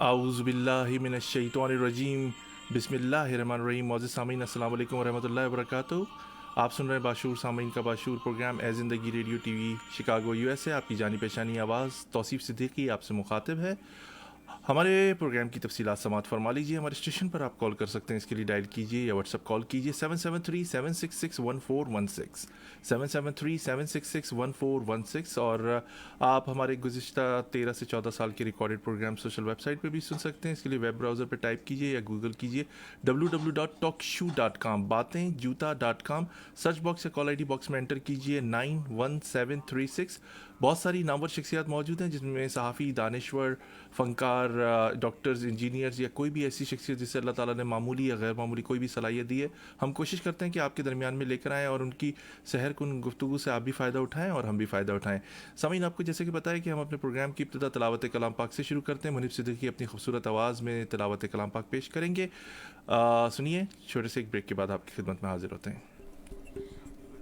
आऊज़ुबिल्लाहिमिनश्शैतानिर्रजीम बिस्मिल्लाहिर्रहमानिर्रहीम। मौजूद सामीन अस्सलाम वालेकुम वरहमतुल्लाहि वबरकातुहू। आप सुन रहे हैं बाशूर सामीन का बाशूर प्रोग्राम ए ज़िंदगी रेडियो टीवी शिकागो यूएसए। आपकी जानी पहचानी आवाज़ तौसीफ़ सिद्दीकी आपसे मुखातिब है। हमारे प्रोग्राम की तफसीलात समात फरमा लीजिए। हमारे स्टेशन पर आप कॉल कर सकते हैं, इसके लिए डायल कीजिए या व्हाट्सअप कॉल कीजिए 773-766-1416 773-766-1416। और आप हमारे गुज़िश्ता 13 से 14 साल के रिकॉर्डेड प्रोग्राम सोशल वेबसाइट पर भी सुन सकते हैं। इसके लिए वेब ब्राउज़र पर टाइप कीजिए या गूगल कीजिए www.talkshoe.com batein-juta.com। सर्च बॉक्स या कॉल आई डी बॉक्स में एंटर कीजिए 91736। बहुत सारी नामवर शख्सियात मौजूद हैं, जिनमें सहाफ़ी, दानिश्वर, फ़नकार, डॉक्टर्स, इंजीनियर्स या कोई भी ऐसी शख्सियत जिससे अल्लाह ताला ने मामूली या गैर मामूली कोई भी सलाहियत दी है। हम कोशिश करते हैं कि आपके दरमियान में लेकर आएँ और उनकी सहर कुन गुफ्तगू से आप भी फ़ायदा उठाएँ और हम भी फ़ायदा उठाएँ। सामीन, आपको जैसे कि बताया कि हम अपने प्रोग्राम की इब्तिदा तिलावत कलाम पाक से शुरू करते हैं। मुनीब सिद्दीकी अपनी खूबसूरत आवाज़ में तिलावत कलाम पाक पेश करेंगे। सुनिए, छोटे से एक ब्रेक के बाद आपकी खिदमत में हाजिर होते हैं।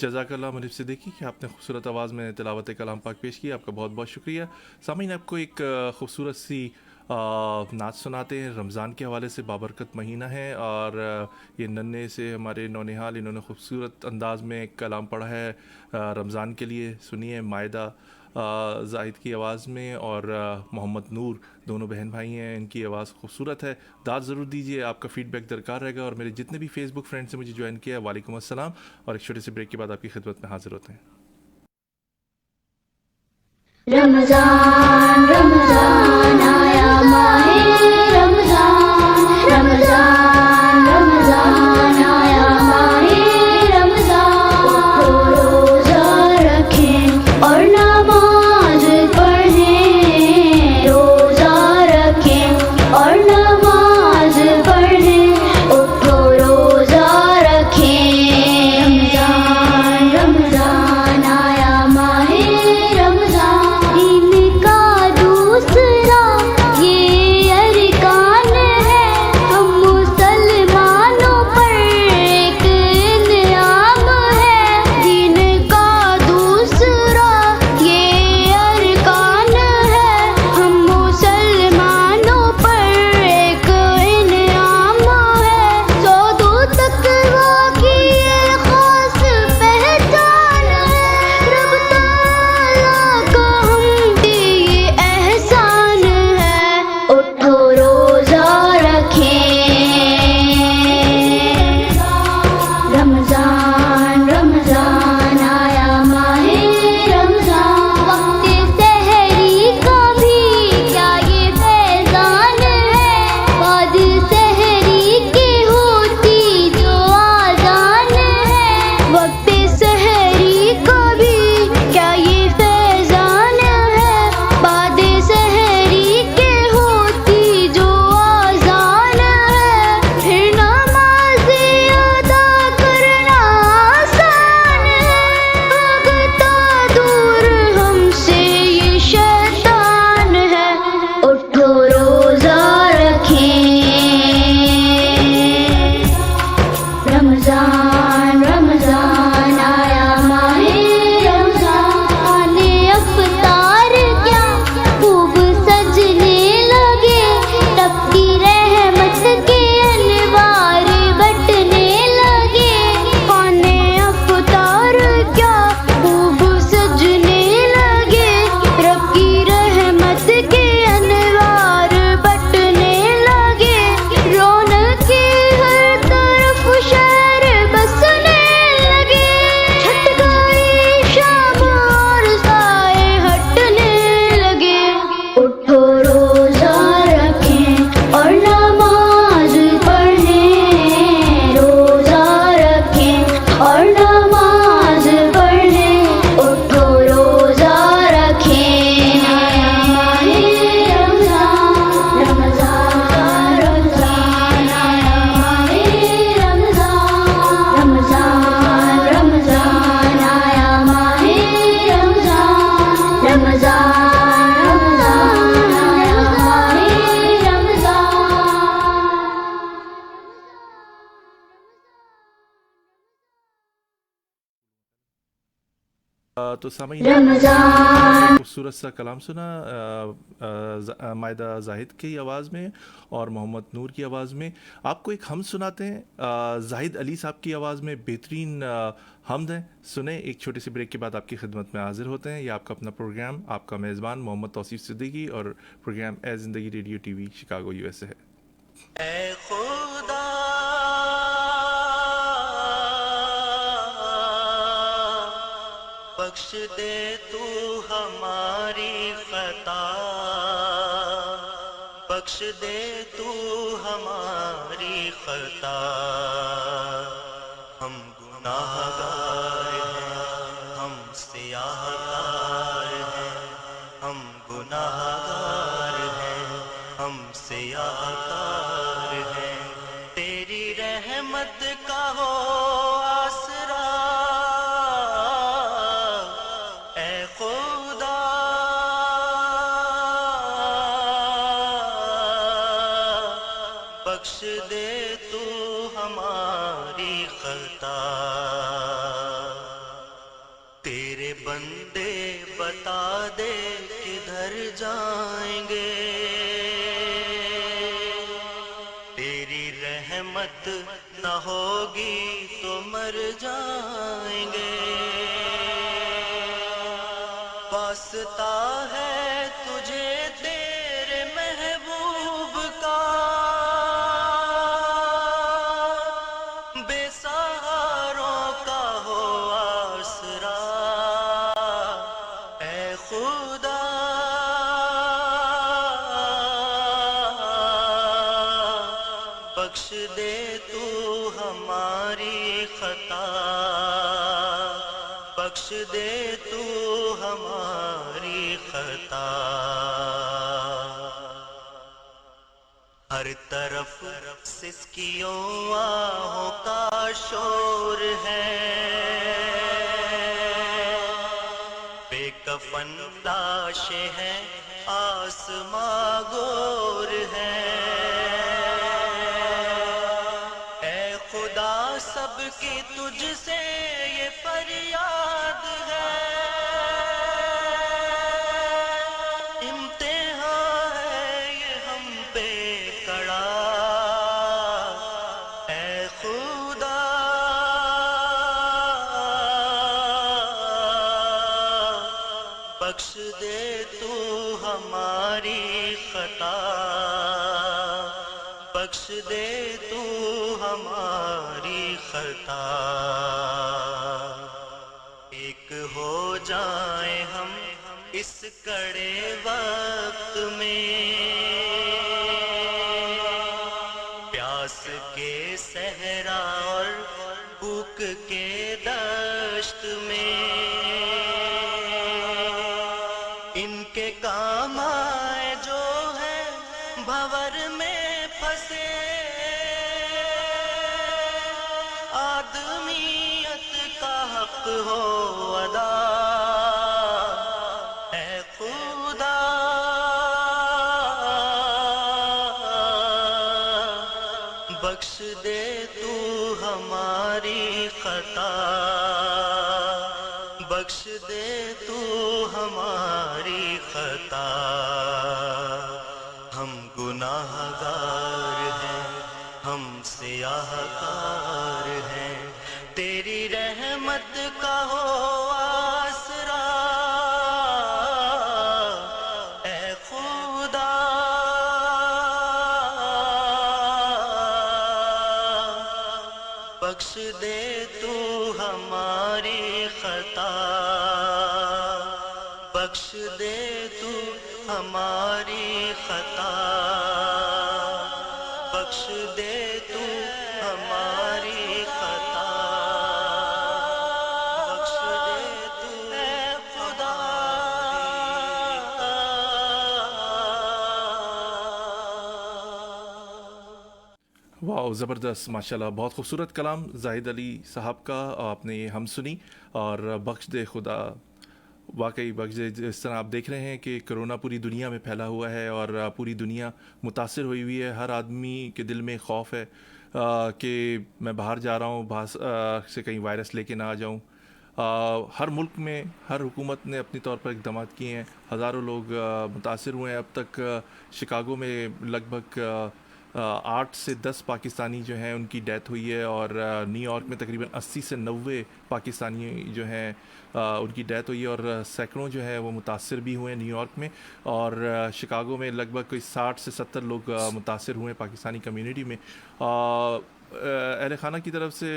जज़ाकल्लाह मुनीब सिद्दीकी कि आपने खूबसूरत आवाज़ में तिलावत कलाम पाक पेश किया। आपका बहुत बहुत शुक्रिया। सामीन, आपको एक खूबसूरत सी नाच सुनाते हैं। रमज़ान के हवाले से बाबरकत महीना है और ये नन्हे से हमारे नौनिहाल, इन्होंने खूबसूरत अंदाज में एक कलाम पढ़ा है रमज़ान के लिए। सुनिए, मायदा जाहिद की आवाज़ में और मोहम्मद नूर, दोनों बहन भाई हैं, इनकी आवाज़ खूबसूरत है। दाद ज़रूर दीजिए, आपका फ़ीडबैक दरकार रहेगा। और मेरे जितने भी फेसबुक फ्रेंड्स से मुझे ज्वाइन किया है, वालेकुम अस्सलाम। और एक छोटे से ब्रेक के बाद आपकी खिदमत में हाजिर होते हैं। रमज़ान रमज़ान आया माहे रमज़ान रमज़ान रमज़ान आया माहे रमज़ान। रोज़ा रखें और नमाज पढ़ें, रोज़ा रखें और नमाज पढ़ें, उठो रोज़ा रखें। रमज़ान रमज़ान आया माहे रमज़ान, इनका दूसरा तो सामीन रमजान खूबसूरत सा कलाम सुना मायदा जाहिद की आवाज़ में और मोहम्मद नूर की आवाज़ में। आपको एक हम सुनाते हैं, जाहिद अली साहब की आवाज़ में बेहतरीन हमद है। सुने, एक छोटे से ब्रेक के बाद आपकी खिदमत में हाजिर होते हैं। ये आपका अपना प्रोग्राम, आपका मेज़बान मोहम्मद तौसीफ सिद्दीकी और प्रोग्राम ए ज़िंदगी रेडियो टीवी शिकागो यूएसए है। ऐ खुदा बख्श दे तू हमारी खता, बख्श दे तू हमारी खता। हम गुनाहगार हैं, हम सियाहकार हैं, हम गुनाहगार हैं, हम सियाहकार हैं। तेरी रहमत का हो आसरा, ऐ खुदा बख्श दे तू हमारी खता। तेरे बंदे बता दे किधर जाएंगे, तेरी रहमत न होगी तो मर जाएंगे। वास्ता है तुझे तेरे महबूब का, बेसहारों का हो आसरा, ऐ खुदा बख्श दे तू हमारी खता, बख्श दे तू हमारी खता। हर तरफ सिसकियों आहों का शोर है, बेकफन लाशें हैं आसमां गोर है। ऐ खुदा सबकी तुझसे ये फरियाद है, इम्तिहान है ये हम पे कड़ा, ऐ खुदा बख्श दे तू हमारी खता, बख्श दे तू हमारी खता। एक हो जाए हम इस कड़े वक्त में, प्यास के सहरा और भूख के दश्त में। इनके काम आए जो है भंवर में फंसे, आदमियत का हक हो अदा, ऐ खुदा बख्श दे तू हमारी खता, बख्श दे तू हमारी खता। हम गुनाहगार हैं, हम सियाहकार हैं, तेरी रहमत का हो आसरा, ऐ खुदा बख्श दे तू हमारी खता, बख्श दे तू हमारी खता, बख्श दे तू हमारी खता, बख्श दे तू ऐ खुदा। वाह, ज़बरदस्त, माशाल्लाह, बहुत खूबसूरत कलाम जाहिद अली साहब का आपने ये हम सुनी। और बख्श दे खुदा, वाकई बख्श दे। जिस तरह आप देख रहे हैं कि कोरोना पूरी दुनिया में फैला हुआ है और पूरी दुनिया मुतासिर हुई हुई है। हर आदमी के दिल में खौफ है कि मैं बाहर जा रहा हूँ, बाहर से कहीं वायरस लेके ना आ जाऊँ। हर मुल्क में हर हुकूमत ने अपनी तौर पर इक़दाम किए हैं, हज़ारों लोग मुतासिर हुए हैं। अब तक शिकागो में लगभग 8 से 10 पाकिस्तानी जो हैं उनकी डेथ हुई है, और न्यूयॉर्क में तकरीबन 80 से 90 पाकिस्तानी जो हैं उनकी डेथ हुई है, और सैकड़ों जो है वो मुतासिर भी हुए हैं न्यूयॉर्क में। और शिकागो में लगभग कोई 60 से 70 लोग मुतासिर हुए हैं पाकिस्तानी कम्युनिटी में। अहल खाना की तरफ से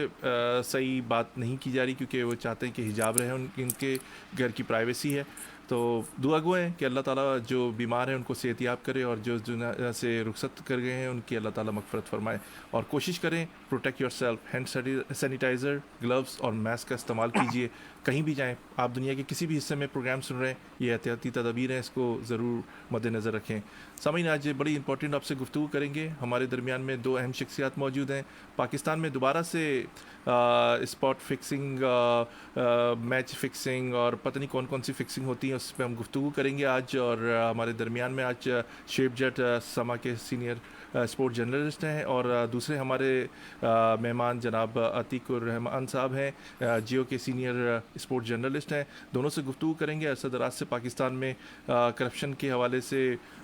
सही बात नहीं की जा रही, क्योंकि वो चाहते हैं कि हिजाब रहे, उनके घर की प्राइवेसी है। तो दुआ गो हैं कि अल्लाह ताला जो बीमार हैं उनको सेहतियाब करे, और जो दुनिया से रुखसत कर गए हैं उनकी अल्लाह ताला मगफरत फरमाए। और कोशिश करें protect yourself, hand sanitiser, gloves और मास्क का इस्तेमाल कीजिए। कहीं भी जाएं, आप दुनिया के किसी भी हिस्से में प्रोग्राम सुन रहे हैं, ये एहतियाती तदबीर हैं, इसको ज़रूर मद्देनज़र रखें। सामीन, आज बड़ी इंपॉर्टेंट आपसे गुफ्तगू करेंगे। हमारे दरमियान में दो अहम शख्सियात मौजूद हैं। पाकिस्तान में दोबारा से स्पॉट फिक्सिंग, मैच फिक्सिंग और पता नहीं कौन कौन सी फिक्सिंग होती है, उस पर हम गुफ्तगू करेंगे आज। और हमारे दरमियान में आज शेब जट समा के सीनियर स्पोर्ट जर्नलिस्ट हैं, और दूसरे हमारे मेहमान जनाब अतीकुर रहमान साहब हैं, जियो के सीनियर स्पोर्ट जर्नलिस्ट हैं। दोनों से गुफ्तगू करेंगे। अरसा दराज से पाकिस्तान में करप्शन के हवाले से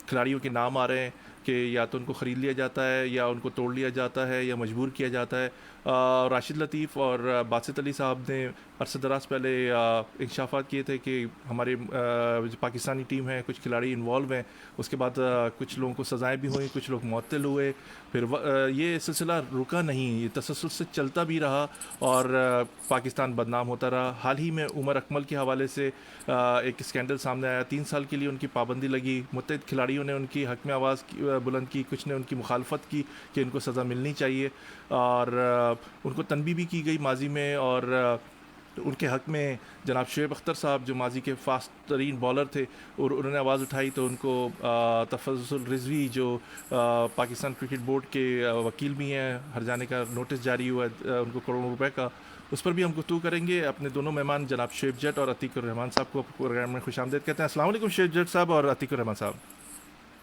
खिलाड़ियों के नाम आ रहे हैं कि या तो उनको ख़रीद लिया जाता है, या उनको तोड़ लिया जाता है, या मजबूर किया जाता है। राशिद लतीफ़ और बासित अली साहब ने अरसा दराज पहले इंकशाफात किए थे कि हमारी जो पाकिस्तानी टीम है कुछ खिलाड़ी इन्वॉल्व हैं। उसके बाद कुछ लोगों को सज़ाएँ भी हुई, कुछ लोग मुअत्तल हुए। फिर ये सिलसिला रुका नहीं, ये तसलसल से चलता भी रहा, और पाकिस्तान बदनाम होता रहा। हाल ही में उमर अकमल के हवाले से एक स्कैंडल सामने आया। 3 साल के लिए उनकी पाबंदी लगी। मुत्तहिद खिलाड़ियों ने उनकी हक़ में आवाज़ बुलंद की, कुछ ने उनकी मुखालफत की कि इनको सज़ा मिलनी चाहिए, और उनको तनबीह भी की गई माजी में। और उनके हक़ में जनाब शुएब अख्तर साहब जो माजी के फास्ट तरीन बॉलर थे, और उन्होंने आवाज़ उठाई, तो उनको तफज़्ज़ुल रिजवी जो पाकिस्तान क्रिकेट बोर्ड के वकील भी हैं, हर जाने का नोटिस जारी हुआ है उनको करोड़ों रुपए का। उस पर भी हम गुफ्तगू करेंगे। अपने दोनों मेहमान जनाब शुएब जट और अतीकुर रहमान साहब को प्रोग्राम में खुशामदीद कहते हैं। अस्सलाम वालेकुम शुएब जट साहब और अतीकुर रहमान साहब।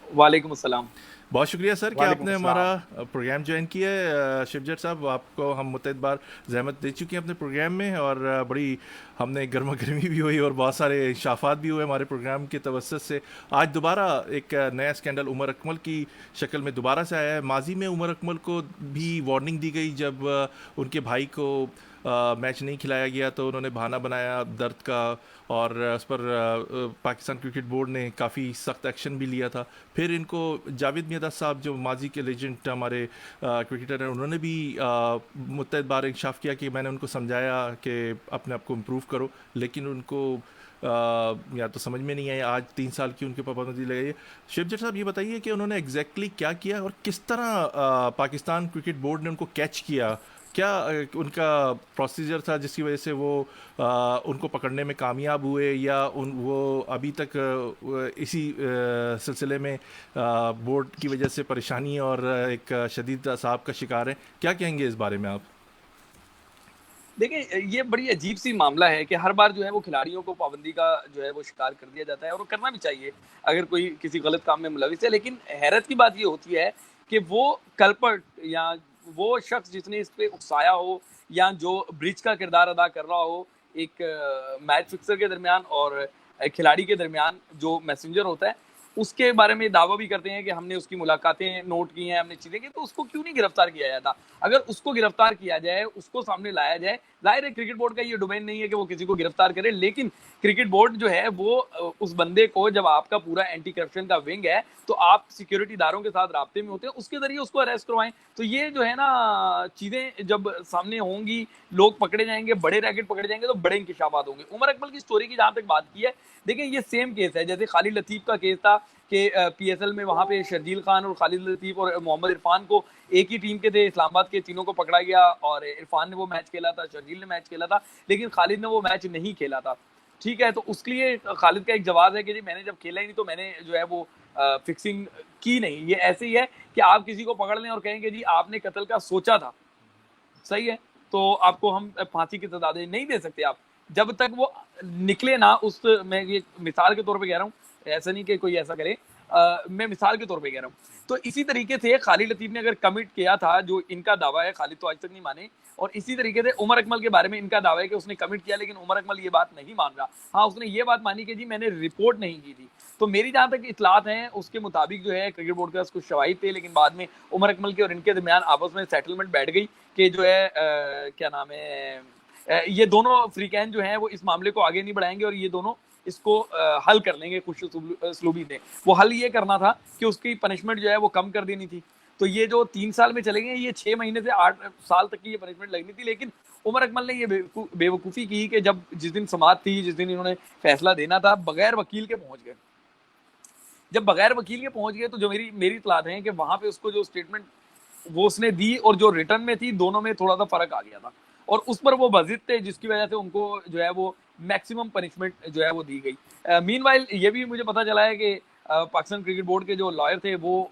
वालेकुम अस्सलाम। बहुत शुक्रिया सर कि आपने हमारा प्रोग्राम ज्वाइन किया है। शिवजट साहब, आपको हम मुतअद्दिद बार ज़हमत दे चुके हैं अपने प्रोग्राम में, और बड़ी हमने गर्मा गर्मी भी हुई और बहुत सारे इंशाफात भी हुए हमारे प्रोग्राम के तवस्सुत से। आज दोबारा एक नया स्कैंडल उमर अकमल की शक्ल में दोबारा से आया है। माजी में उमर अकमल को भी वार्निंग दी गई जब उनके भाई को मैच नहीं खिलाया गया, तो उन्होंने बहाना बनाया दर्द का, और उस पर पाकिस्तान क्रिकेट बोर्ड ने काफ़ी सख्त एक्शन भी लिया था। फिर इनको जावेद मियां साहब जो माजी के लेजेंड हमारे क्रिकेटर हैं, उन्होंने भी मुतअद्दिद बार इंकशाफ किया कि मैंने उनको समझाया कि अपने आप को इम्प्रूव करो, लेकिन उनको या तो समझ में नहीं आया। आज 3 साल की उनके पाबंदी लगाई है। शिवजट साहब, ये बताइए कि उन्होंने एग्जैक्टली क्या किया, और किस तरह पाकिस्तान क्रिकेट बोर्ड ने उनको कैच किया? क्या उनका प्रोसीजर था जिसकी वजह से वो उनको पकड़ने में कामयाब हुए, या वो अभी तक इसी सिलसिले में बोर्ड की वजह से परेशानी और एक शदीद असाब का शिकार हैं? क्या कहेंगे इस बारे में आप? देखिए, ये बड़ी अजीब सी मामला है कि हर बार जो है वो खिलाड़ियों को पाबंदी का जो है वो शिकार कर दिया जाता है, और वो करना भी चाहिए अगर कोई किसी गलत काम में मुलविस है। लेकिन हैरत की बात ये होती है कि वो कल्पर्ट या वो शख्स जिसने इस पे उकसाया हो, या जो ब्रिज का किरदार अदा कर रहा हो एक मैच फिक्सर के दरमियान और खिलाड़ी के दरमियान, जो मैसेंजर होता है, उसके बारे में दावा भी करते हैं कि हमने उसकी मुलाकातें नोट की हैं, हमने चीज़ें की। तो उसको क्यों नहीं गिरफ्तार किया जाता? अगर उसको गिरफ्तार किया जाए, उसको सामने लाया जाए, जाहिर है क्रिकेट बोर्ड का ये डोमेन नहीं है कि वो किसी को गिरफ्तार करे, लेकिन क्रिकेट बोर्ड जो है वो उस बंदे को, जब आपका पूरा एंटी करप्शन का विंग है तो आप सिक्योरिटी दारों के साथ राब्ते में होते हैं, उसके जरिए उसको अरेस्ट करवाएं। तो ये जो है ना चीज़ें जब सामने होंगी, लोग पकड़े जाएंगे, बड़े रैकेट पकड़े जाएंगे, तो बड़े इंकशाफात होंगे। उमर अकमल की स्टोरी की जहाँ तक बात की है, देखिए ये सेम केस है जैसे खालिद लतीफ़ का केस था कि PSL में वहाँ पे शर्जील खान और खालिद लतीफ़ और मोहम्मद इरफान को एक ही टीम के थे, इस्लामाबाद के, तीनों को पकड़ा गया, और इरफान ने वो मैच खेला था, शर्जील ने मैच खेला था, लेकिन खालिद ने वो मैच नहीं खेला था। ठीक है, तो उसके लिए खालिद का एक जवाब है कि जी मैंने जब खेला ही नहीं तो मैंने जो है वो फिक्सिंग की नहीं। ये ऐसे ही है कि आप किसी को पकड़ लें और कहेंगे जी आपने कत्ल का सोचा था, सही है, तो आपको हम फांसी की सजा नहीं दे सकते आप, जब तक वो निकले ना। उस मैं ये मिसाल के तौर पे कह रहा हूँ, ऐसा नहीं कि कोई ऐसा करे, मैं मिसाल के तौर पे कह रहा हूँ। तो इसी तरीके से खालिद लतीफ़ ने अगर कमिट किया था, जो इनका दावा है, खालिद तो आज तक नहीं माने, और इसी तरीके से उमर अकमल के बारे में इनका दावा है कि उसने कमिट किया, लेकिन उमर अकमल ये बात नहीं मान रहा। हाँ, उसने ये बात मानी कि जी मैंने रिपोर्ट नहीं की थी। तो मेरी जहाँ तक इतलात हैं, उसके मुताबिक जो है क्रिकेट बोर्ड के पास कुछ शवाहिद थे, लेकिन बाद में उमर अकमल के और इनके दरमियान आपस में सेटलमेंट बैठ गई कि जो है क्या नाम है, ये दोनों फ्रीकैन जो हैं वो इस मामले को आगे नहीं बढ़ाएंगे और ये दोनों इसको हल कर लेंगे खुश उसलूबी से। वो हल ये करना था कि उसकी पनिशमेंट जो है वो कम कर देनी थी। तो ये जो 3 साल में चले गए, ये 6 महीने से 8 साल तक की ये पनिशमेंट लगनी थी, लेकिन उमर अकमल ने ये बेवकूफ़ी की कि जब जिस दिन समाअत थी, जिस दिन इन्होंने फैसला देना था, बगैर वकील के पहुंच गए। जब बगैर वकील के पहुंच गए तो जो मेरी इतलात है कि वहां पे उसको जो स्टेटमेंट वो उसने दी और जो रिटर्न में थी, दोनों में थोड़ा सा फर्क आ गया था और उस पर वो बजिद थे, जिसकी वजह से उनको जो है वो मैक्सिमम पनिशमेंट जो है वो दी गई। मीनवाइल ये भी मुझे पता चला है कि पाकिस्तान क्रिकेट बोर्ड के जो लॉयर थे वो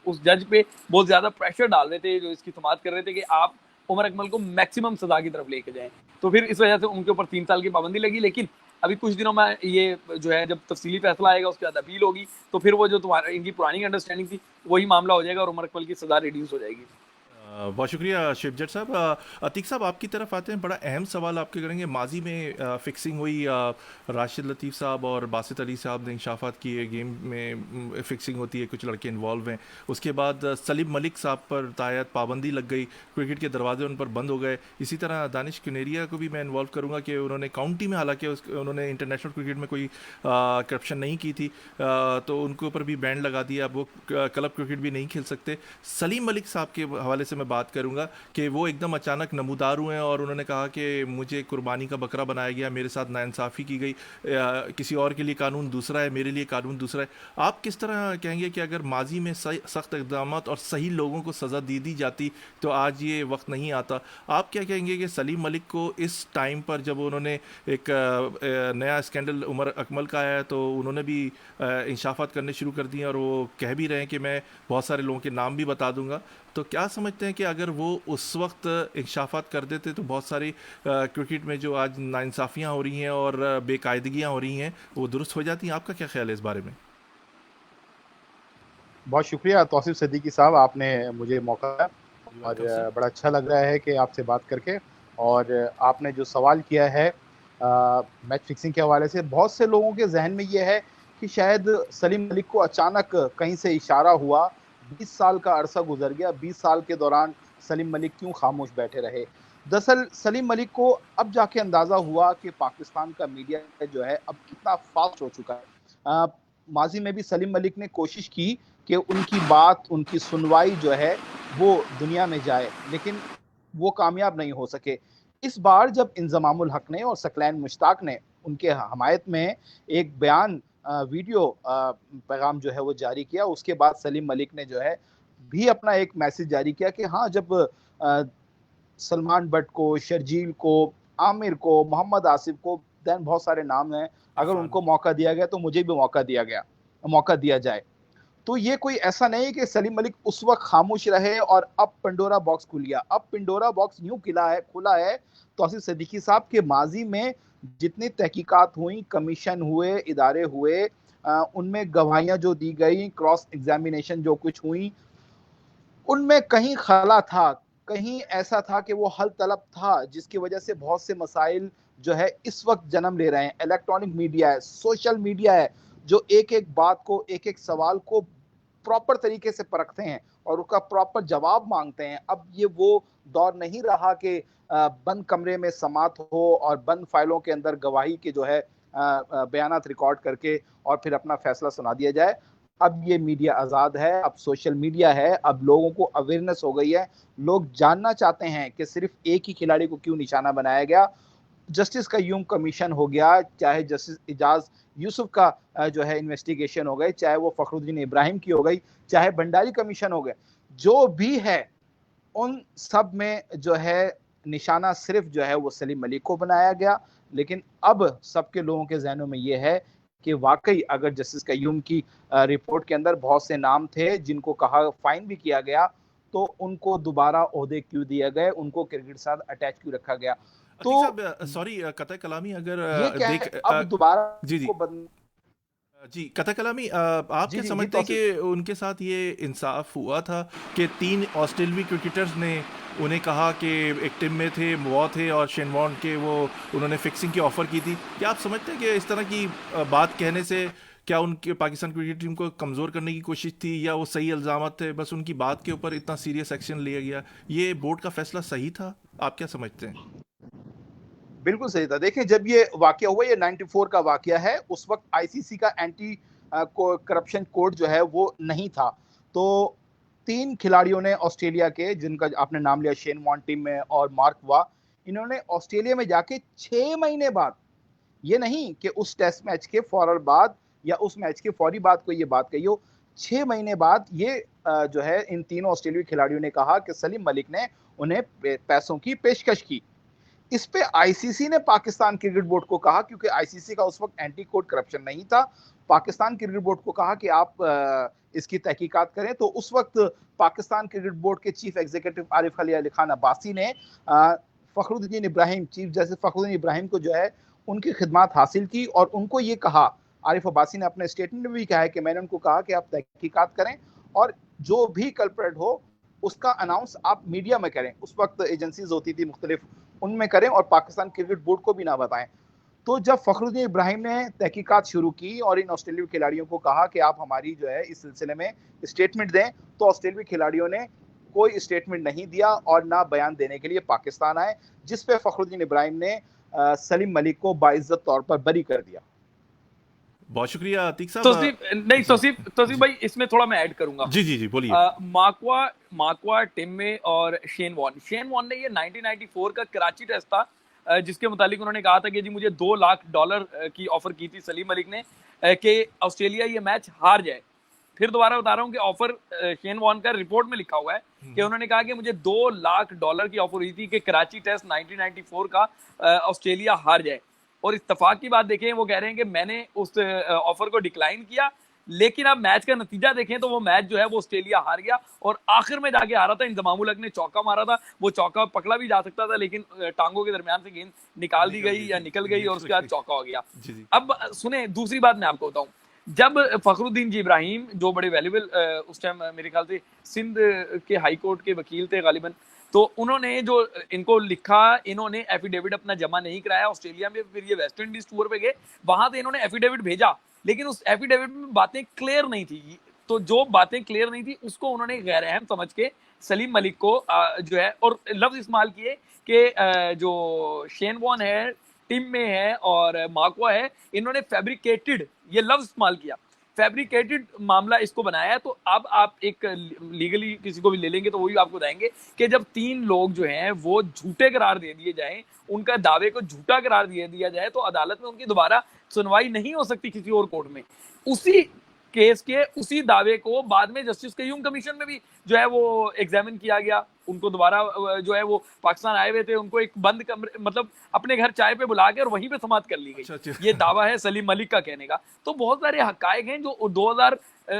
उस जज पे बहुत ज्यादा प्रेशर डाल रहे थे, जो इसकी समाअत कर रहे थे कि आप उमर अकमल को मैक्सिमम सजा की तरफ लेके जाएं। तो फिर इस वजह से उनके ऊपर 3 साल की पाबंदी लगी, लेकिन अभी कुछ दिनों में ये जो है जब तफसीली फैसला आएगा, उसके बाद अपील होगी, तो फिर वो जो तुम्हारा इनकी पुरानी अंडरस्टैंडिंग थी वही मामला हो जाएगा और उमर अकमल की सजा रिड्यूस हो जाएगी। बहुत शुक्रिया शिव जट साहब। अतीक साहब आपकी तरफ आते हैं। बड़ा अहम सवाल आपके करेंगे। माजी में फिक्सिंग हुई, राशिद लतीफ़ साहब और बासित अली साहब ने इंशाफात किए, गेम में फिक्सिंग होती है, कुछ लड़के इन्वॉल्व हैं। उसके बाद सलीम मलिक साहब पर तायत पाबंदी लग गई, क्रिकेट के दरवाजे उन पर बंद हो गए। इसी तरह दानिश कुनेरिया को भी मैं इन्वॉल्व करूँगा कि उन्होंने काउंटी में, हालांकि उन्होंने इंटरनेशनल क्रिकेट में कोई करप्शन नहीं की थी, तो उनके ऊपर भी बैंड लगा दिया, अब वो क्लब क्रिकेट भी नहीं खेल सकते। सलीम मलिक साहब के हवाले से मैं बात करूंगा कि वो एकदम अचानक नमूदार हुए और उन्होंने कहा कि मुझे कुर्बानी का बकरा बनाया गया, मेरे साथ नाइंसाफ़ी की गई, किसी और के लिए कानून दूसरा है, मेरे लिए कानून दूसरा है। आप किस तरह कहेंगे कि अगर माजी में सख्त इक़दाम और सही लोगों को सज़ा दी जाती तो आज ये वक्त नहीं आता? आप क्या कहेंगे कि सलीम मलिक को इस टाइम पर, जब उन्होंने एक नया स्कैंडल उमर अकमल का आया तो उन्होंने भी इंसाफात करने शुरू कर दिए और वो कह भी रहे हैं कि मैं बहुत सारे लोगों के नाम भी बता दूंगा, तो क्या समझते हैं कि अगर वो उस वक्त इंसाफात कर देते तो बहुत सारी क्रिकेट में जो आज नाइंसाफ़ियाँ हो रही हैं और बेकायदगियाँ हो रही हैं वो दुरुस्त हो जाती हैं? आपका क्या ख्याल है इस बारे में? बहुत शुक्रिया तौसीफ सिद्दीकी साहब, आपने मुझे मौका दिया और बड़ा अच्छा लग रहा है कि आपसे बात करके। और आपने जो सवाल किया है मैच फिक्सिंग के हवाले से, बहुत से लोगों के जहन में ये है कि शायद सलीम मलिक को अचानक कहीं से इशारा हुआ, 20 साल का अरसा गुजर गया, 20 साल के दौरान सलीम मलिक क्यों खामोश बैठे रहे। दरअसल सलीम मलिक को अब जाके अंदाज़ा हुआ कि पाकिस्तान का मीडिया जो है अब कितना फास्ट हो चुका है। माजी में भी सलीम मलिक ने कोशिश की कि उनकी बात, उनकी सुनवाई जो है वो दुनिया में जाए, लेकिन वो कामयाब नहीं हो सके। इस बार जब इंज़मामुल हक ने और सकलैन मुश्ताक ने उनके हमायत में एक बयान, वीडियो पैगाम जो है वो जारी किया, उसके बाद सलीम मलिक ने जो है भी अपना एक मैसेज जारी किया कि हाँ, जब सलमान बट को, शर्जील को, आमिर को, मोहम्मद आसिफ को, दैन बहुत सारे नाम हैं, अगर उनको मौका दिया गया तो मुझे भी मौका दिया जाए। तो ये कोई ऐसा नहीं है कि सलीम मलिक उस वक्त खामोश रहे और अब पंडोरा बॉक्स खुल गया। अब पंडोरा बॉक्स यूं खुला है तौसीफ सिद्दीकी साहब के माजी में जितनी तहकीकात हुई, कमीशन हुए, इदारे हुए, उनमें गवाहियां जो दी गई, क्रॉस एग्जामिनेशन जो कुछ हुई, उनमें कहीं खला था, कहीं ऐसा था कि वो हल तलब था, जिसकी वजह से बहुत से मसाइल जो है इस वक्त जन्म ले रहे हैं। इलेक्ट्रॉनिक मीडिया है, सोशल मीडिया है, जो एक एक बात को, एक एक सवाल को प्रॉपर तरीके से परखते हैं और उसका प्रॉपर जवाब मांगते हैं। अब ये वो दौर नहीं रहा कि बंद कमरे में समात हो और बंद फाइलों के अंदर गवाही के जो है बयानात रिकॉर्ड करके और फिर अपना फैसला सुना दिया जाए। अब ये मीडिया आज़ाद है, अब सोशल मीडिया है, अब लोगों को अवेयरनेस हो गई है, लोग जानना चाहते हैं कि सिर्फ एक ही खिलाड़ी को क्यों निशाना बनाया गया। जस्टिस कय्यूम कमीशन हो गया, चाहे जस्टिस इजाज यूसुफ का जो है इन्वेस्टिगेशन हो गई, चाहे वो फखरुद्दीन इब्राहिम की हो गई, चाहे भंडारी कमीशन हो गए, जो भी है उन सब में जो है निशाना सिर्फ जो है वो सलीम मलिक को बनाया गया। लेकिन अब सबके लोगों के जहनों में ये है कि वाकई अगर जस्टिस कय्यूम की रिपोर्ट के अंदर बहुत से नाम थे जिनको कहा फाइन भी किया गया, तो उनको दोबारा ओहदे क्यों दिए गए, उनको क्रिकेट साथ अटैच क्यों रखा गया। तो सॉरी कतई कलामी, अगर ये क्या है, अब दोबारा जी को बदल जी, कथा कलामी आप जी क्या जी जी समझते हैं तौसीफ। कि उनके साथ ये इंसाफ हुआ था कि 3 ऑस्ट्रेलवी क्रिकेटर्स ने उन्हें कहा कि एक टीम में थे, वो थे और शेन वॉर्न के वो उन्होंने फिक्सिंग की ऑफ़र की थी। क्या आप समझते हैं कि इस तरह की बात कहने से क्या उनके पाकिस्तान क्रिकेट टीम को कमज़ोर करने की कोशिश थी या वो सही इल्ज़ामात थे, बस उनकी बात के ऊपर इतना सीरियस एक्शन लिया गया? ये बोर्ड का फ़ैसला सही था? आप क्या समझते हैं? बिल्कुल सही था। देखिए, जब ये वाक़या हुआ, ये 94 का वाक़या है, उस वक़्त आईसीसी का एंटी करप्शन कोड जो है वो नहीं था। तो 3 खिलाड़ियों ने ऑस्ट्रेलिया के, जिनका आपने नाम लिया, शेन वॉर्न टीम में और मार्क वाह, इन्होंने ऑस्ट्रेलिया में जाके 6 महीने बाद, ये नहीं कि उस टेस्ट मैच के फौरन बाद या उस मैच के फौरी बाद कोई ये बात कही हो। 6 महीने बाद ये जो है, इन तीनों ऑस्ट्रेलियाई खिलाड़ियों ने कहा कि सलीम मलिक ने उन्हें पैसों की पेशकश की। इस पे आईसीसी ने पाकिस्तान क्रिकेट बोर्ड को कहा, क्योंकि आईसीसी का उस वक्त एंटी कोड करप्शन नहीं था, पाकिस्तान क्रिकेट बोर्ड को कहा कि आप इसकी तहकीकात करें। तो उस वक्त पाकिस्तान क्रिकेट बोर्ड के चीफ एग्जीक्यूटिव आरिफ अली खान अब्बासी ने फखरुद्दीन इब्राहिम, चीफ जस्टिस फखरुद्दीन इब्राहिम को जो है उनकी खिदमात हासिल की और उनको ये कहा, आरिफ अब्बासी ने अपने स्टेटमेंट में भी कहा है कि मैंने उनको कहा कि आप तहकीकात करें और जो भी कल्प्रेट हो उसका अनाउंस आप मीडिया में करें। उस वक्त एजेंसीज होती थी मुख्तलिफ, उनमें करें और पाकिस्तान क्रिकेट बोर्ड को भी ना बताएं। तो जब फखरुद्दीन इब्राहिम ने तहकीकात शुरू की और इन ऑस्ट्रेलियाई खिलाड़ियों को कहा कि आप हमारी जो है इस सिलसिले में स्टेटमेंट दें, तो ऑस्ट्रेलियाई खिलाड़ियों ने कोई स्टेटमेंट नहीं दिया और ना बयान देने के लिए पाकिस्तान आए, जिस पे फखरुद्दीन इब्राहिम ने सलीम मलिक को बाइज्जत तौर पर बरी कर दिया। बहुत शुक्रिया अतीक साहब। तौसीफ नहीं, जी, तौसीफ जी। भाई, इसमें थोड़ा मैं ऐड करूंगा। जी, जी, जी, बोलिए। माकवा माकवा टिम्मे और शेन वॉर्न ने, ये 1994 का कराची टेस्ट था, जिसके मुतालिक उन्होंने कहा था कि जी मुझे $2 लाख की ऑफर की थी सलीम मलिक ने कि ऑस्ट्रेलिया ये मैच हार जाए। फिर दोबारा बता रहा हूँ कि ऑफर शेन वॉर्न का रिपोर्ट में लिखा हुआ है कि उन्होंने कहा कि मुझे $2 लाख की ऑफर हुई थी कि कराची टेस्ट 1994 का ऑस्ट्रेलिया हार जाए। और इत्तेफाक की बात देखें, वो कह रहे हैं कि मैंने उस ऑफर को डिक्लाइन किया, लेकिन अब मैच का नतीजा देखें तो वो मैच जो है वो ऑस्ट्रेलिया हार गया और आखिर में जाके हारा था। इंजमामुल हक ने चौका मारा था, वो चौका पकड़ा भी जा सकता था, लेकिन टांगों के दरमियान से गेंद निकाल दी गई या निकल गई और उसके बाद चौका हो गया। जी, जी। अब सुने, दूसरी बात मैं आपको बताऊं, जब फखरुद्दीन जी इब्राहिम, जो बड़े वैल्यूबल उस टाइम मेरे ख्याल से सिंध के हाई कोर्ट के वकील थे गालिबन, तो उन्होंने जो इनको लिखा, इन्होंने एफिडेविट अपना जमा नहीं कराया ऑस्ट्रेलिया में। फिर ये वेस्ट इंडीज टूर पे गए, वहां से इन्होंने एफिडेविट भेजा, लेकिन उस एफिडेविट में बातें क्लियर नहीं थी। तो जो बातें क्लियर नहीं थी उसको उन्होंने गैर अहम समझ के सलीम मलिक को जो है, और लफ्ज इस्तेमाल किए कि जो शेन वॉर्न है, टीम में है और मार्कवा है, इन्होंने फैब्रिकेटेड, ये लफ्ज इस्तेमाल किया, फैब्रिकेटेड मामला इसको बनाया है। तो अब आप एक लीगली किसी को भी ले लेंगे तो वही आपको बताएंगे कि जब 3 लोग जो हैं वो झूठे करार दे दिए जाएं, उनका दावे को झूठा करार दिया जाए, तो अदालत में उनकी दोबारा सुनवाई नहीं हो सकती किसी और कोर्ट में। उसी केस के उसी दावे को बाद में जस्टिस कयूम कमीशन में भी जो है वो एग्जामिन किया गया। उनको दोबारा जो है वो पाकिस्तान आए हुए थे, उनको एक बंद कमरे, मतलब अपने घर चाय पे बुला के और वहीं पे समाप्त कर ली गई। अच्छा, अच्छा। ये दावा है सलीम मलिक का कहने का। तो बहुत सारे हकायक हैं जो 2000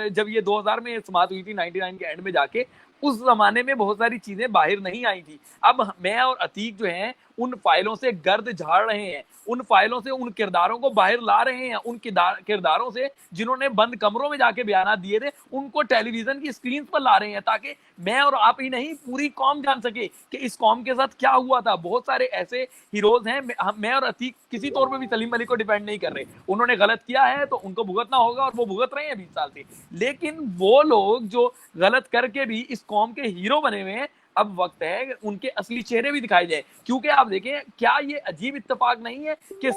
जब ये 2000 में समाप्त हुई थी, 99 के एंड में जाके, उस जमाने में बहुत सारी चीजें बाहर नहीं आई थी। अब मैं और अतीक जो हैं उन फाइलों से गर्द झाड़ रहे हैं, उन फाइलों से उन किरदारों को बाहर ला रहे हैं, उन किरदारों से जिन्होंने बंद कमरों में जाके बयान दिए थे उनको टेलीविजन की स्क्रीन पर ला रहे हैं, ताकि मैं और आप ही नहीं पूरी कौम जान सके कि इस कौम के साथ क्या हुआ था। बहुत सारे ऐसे हीरोज हैं, मैं और अतीक किसी तौर पे भी सलीम मलिक को डिपेंड नहीं कर रहे। उन्होंने गलत किया है तो उनको भुगतना होगा और वो भुगत रहे हैं 20 साल से। लेकिन वो लोग जो गलत करके भी इस कौम के हीरो बने हुए हैं, अब वक्त है कि उनके असली चेहरे भी दिखाए जाए। क्योंकि आप देखें, क्या ये अजीब इत्तेफाक नहीं है कि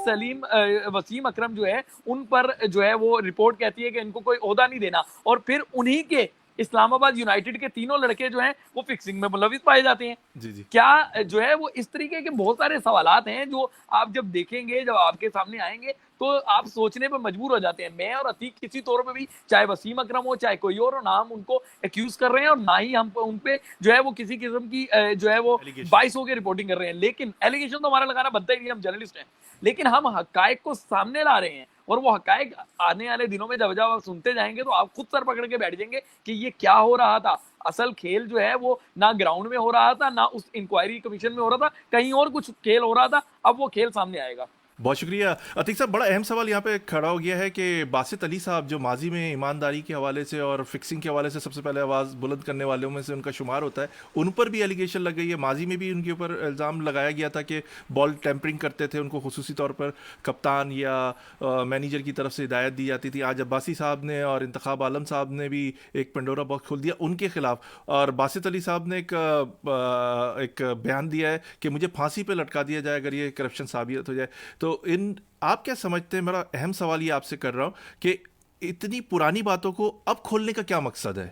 वसीम अकरम जो है उन पर जो है वो रिपोर्ट कहती है कि इनको कोई ओहदा नहीं देना, और फिर उन्हीं के इस्लामाबाद यूनाइटेड के 3 लड़के जो हैं वो फिक्सिंग में मुलविस पाए जाते हैं। जी, जी। क्या जो है वो इस तरीके के बहुत सारे सवालात हैं जो आप जब देखेंगे, जब आपके सामने आएंगे, तो आप सोचने पर मजबूर हो जाते हैं। मैं और अतीक किसी तौर पे भी, चाहे वसीम अकरम हो चाहे कोई और हो, ना हम उनको एक्यूज कर रहे हैं और ना ही हम उन पे जो है वो किसी किस्म की जो है वो Allegation। बाइस होकर रिपोर्टिंग कर रहे हैं। लेकिन एलिगेशन तो हमारा लगाना बनता ही नहीं, हम जर्नलिस्ट हैं, लेकिन हम हकायक को सामने ला रहे हैं। और वो हकायक आने वाले दिनों में जब आप सुनते जाएंगे तो आप खुद सर पकड़ के बैठ जाएंगे कि ये क्या हो रहा था। असल खेल जो है वो ना ग्राउंड में हो रहा था, ना उस इंक्वायरी कमीशन में हो रहा था, कहीं और कुछ खेल हो रहा था। अब वो खेल सामने आएगा। बहुत शुक्रिया अतीक साहब। बड़ा अहम सवाल यहाँ पे खड़ा हो गया है कि बासित अली साहब जो माजी में ईमानदारी के हवाले से और फिक्सिंग के हवाले से सबसे पहले आवाज़ बुलंद करने वालों में से उनका शुमार होता है, उन पर भी एलिगेशन लग गई है। माजी में भी उनके ऊपर इल्ज़ाम लगाया गया था कि बॉल टेम्परिंग करते थे, उनको खुसूसी तौर पर कप्तान या मैनेजर की तरफ से हिदायत दी जाती थी। आज अब्बासी साहब ने और इंतखाब आलम साहब ने भी एक पंडोरा बॉक्स खोल दिया उनके खिलाफ, और बासित अली साहब ने एक बयान दिया है कि मुझे फांसी पे लटका दिया जाए अगर ये करप्शन साबित हो जाए। तो इन आप क्या समझते हैं, मेरा अहम सवाल ये आपसे कर रहा हूं कि इतनी पुरानी बातों को अब खोलने का क्या मकसद है?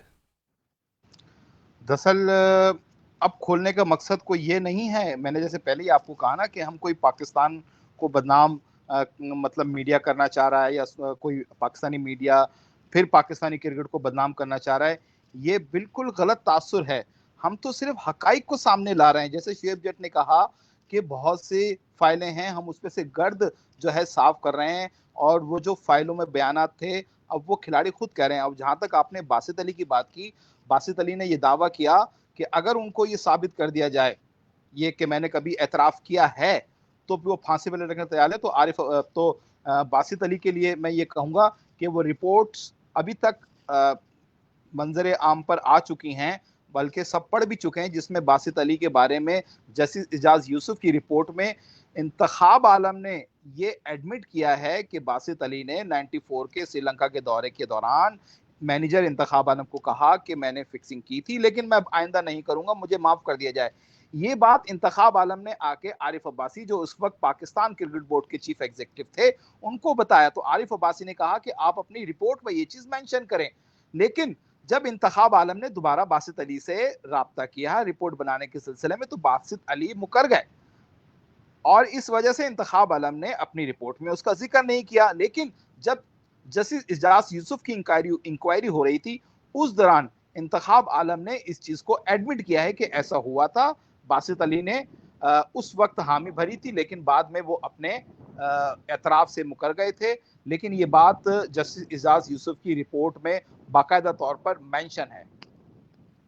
दरअसल अब खोलने का मकसद कोई ये नहीं है, मैंने जैसे पहले ही आपको कहा ना कि हम कोई पाकिस्तान को बदनाम मतलब मीडिया करना चाह रहा है, या कोई पाकिस्तानी मीडिया फिर पाकिस्तानी क्रिकेट को बदनाम करना चाह रहा है, ये बिल्कुल गलत तासुर है। हम तो सिर्फ हकाइक को सामने ला रहे हैं। जैसे शुएब जट ने कहा कि बहुत सी फाइलें हैं, हम उसमें से गर्द जो है साफ कर रहे हैं, और वो जो फाइलों में बयानात थे अब वो खिलाड़ी खुद कह रहे हैं। अब जहां तक आपने बासित अली की बात की, बासित अली ने ये दावा किया कि अगर उनको ये साबित कर दिया जाए ये कि मैंने कभी एतराफ़ किया है, तो वो फांसी पे लटकने तैयार है। तो बासित अली के लिए मैं ये कहूँगा कि वो रिपोर्ट्स अभी तक मंजर आम पर आ चुकी हैं, बल्कि सब पढ़ भी चुके हैं, जिसमें बासित अली के बारे में जस्टिस इजाज़ यूसुफ की रिपोर्ट में इंतखाब आलम ने ये एडमिट किया है कि बासित अली ने 94 के श्रीलंका के दौरे के दौरान मैनेजर इंतखाब आलम को कहा कि मैंने फिक्सिंग की थी, लेकिन मैं आइंदा नहीं करूंगा, मुझे माफ कर दिया जाए। ये बात इंतखाब आलम ने आके आरिफ अब्बासी, जो उस वक्त पाकिस्तान क्रिकेट बोर्ड के चीफ एग्जीक्यूटिव थे, उनको बताया। तो आरिफ अब्बासी ने कहा कि आप अपनी रिपोर्ट में ये चीज मेंशन करें। लेकिन जब इंतखाब आलम ने दोबारा बासित अली से राब्ता किया रिपोर्ट बनाने के सिलसिले में, तो बासित अली मुकर गए, और इस वजह से इंतखाब आलम ने अपनी रिपोर्ट में उसका जिक्र नहीं किया। लेकिन जब जस्टिस इजाज यूसुफ की इंक्वायरी हो रही थी, उस दौरान इंतखाब आलम ने इस चीज को एडमिट किया है कि ऐसा हुआ था। बासित अली ने उस वक्त हामी भरी थी, लेकिन बाद में वो अपने एतराफ से मुकर गए थे। लेकिन ये बात जस्टिस इजाज यूसुफ की रिपोर्ट में बाकायदा तौर पर मेंशन है।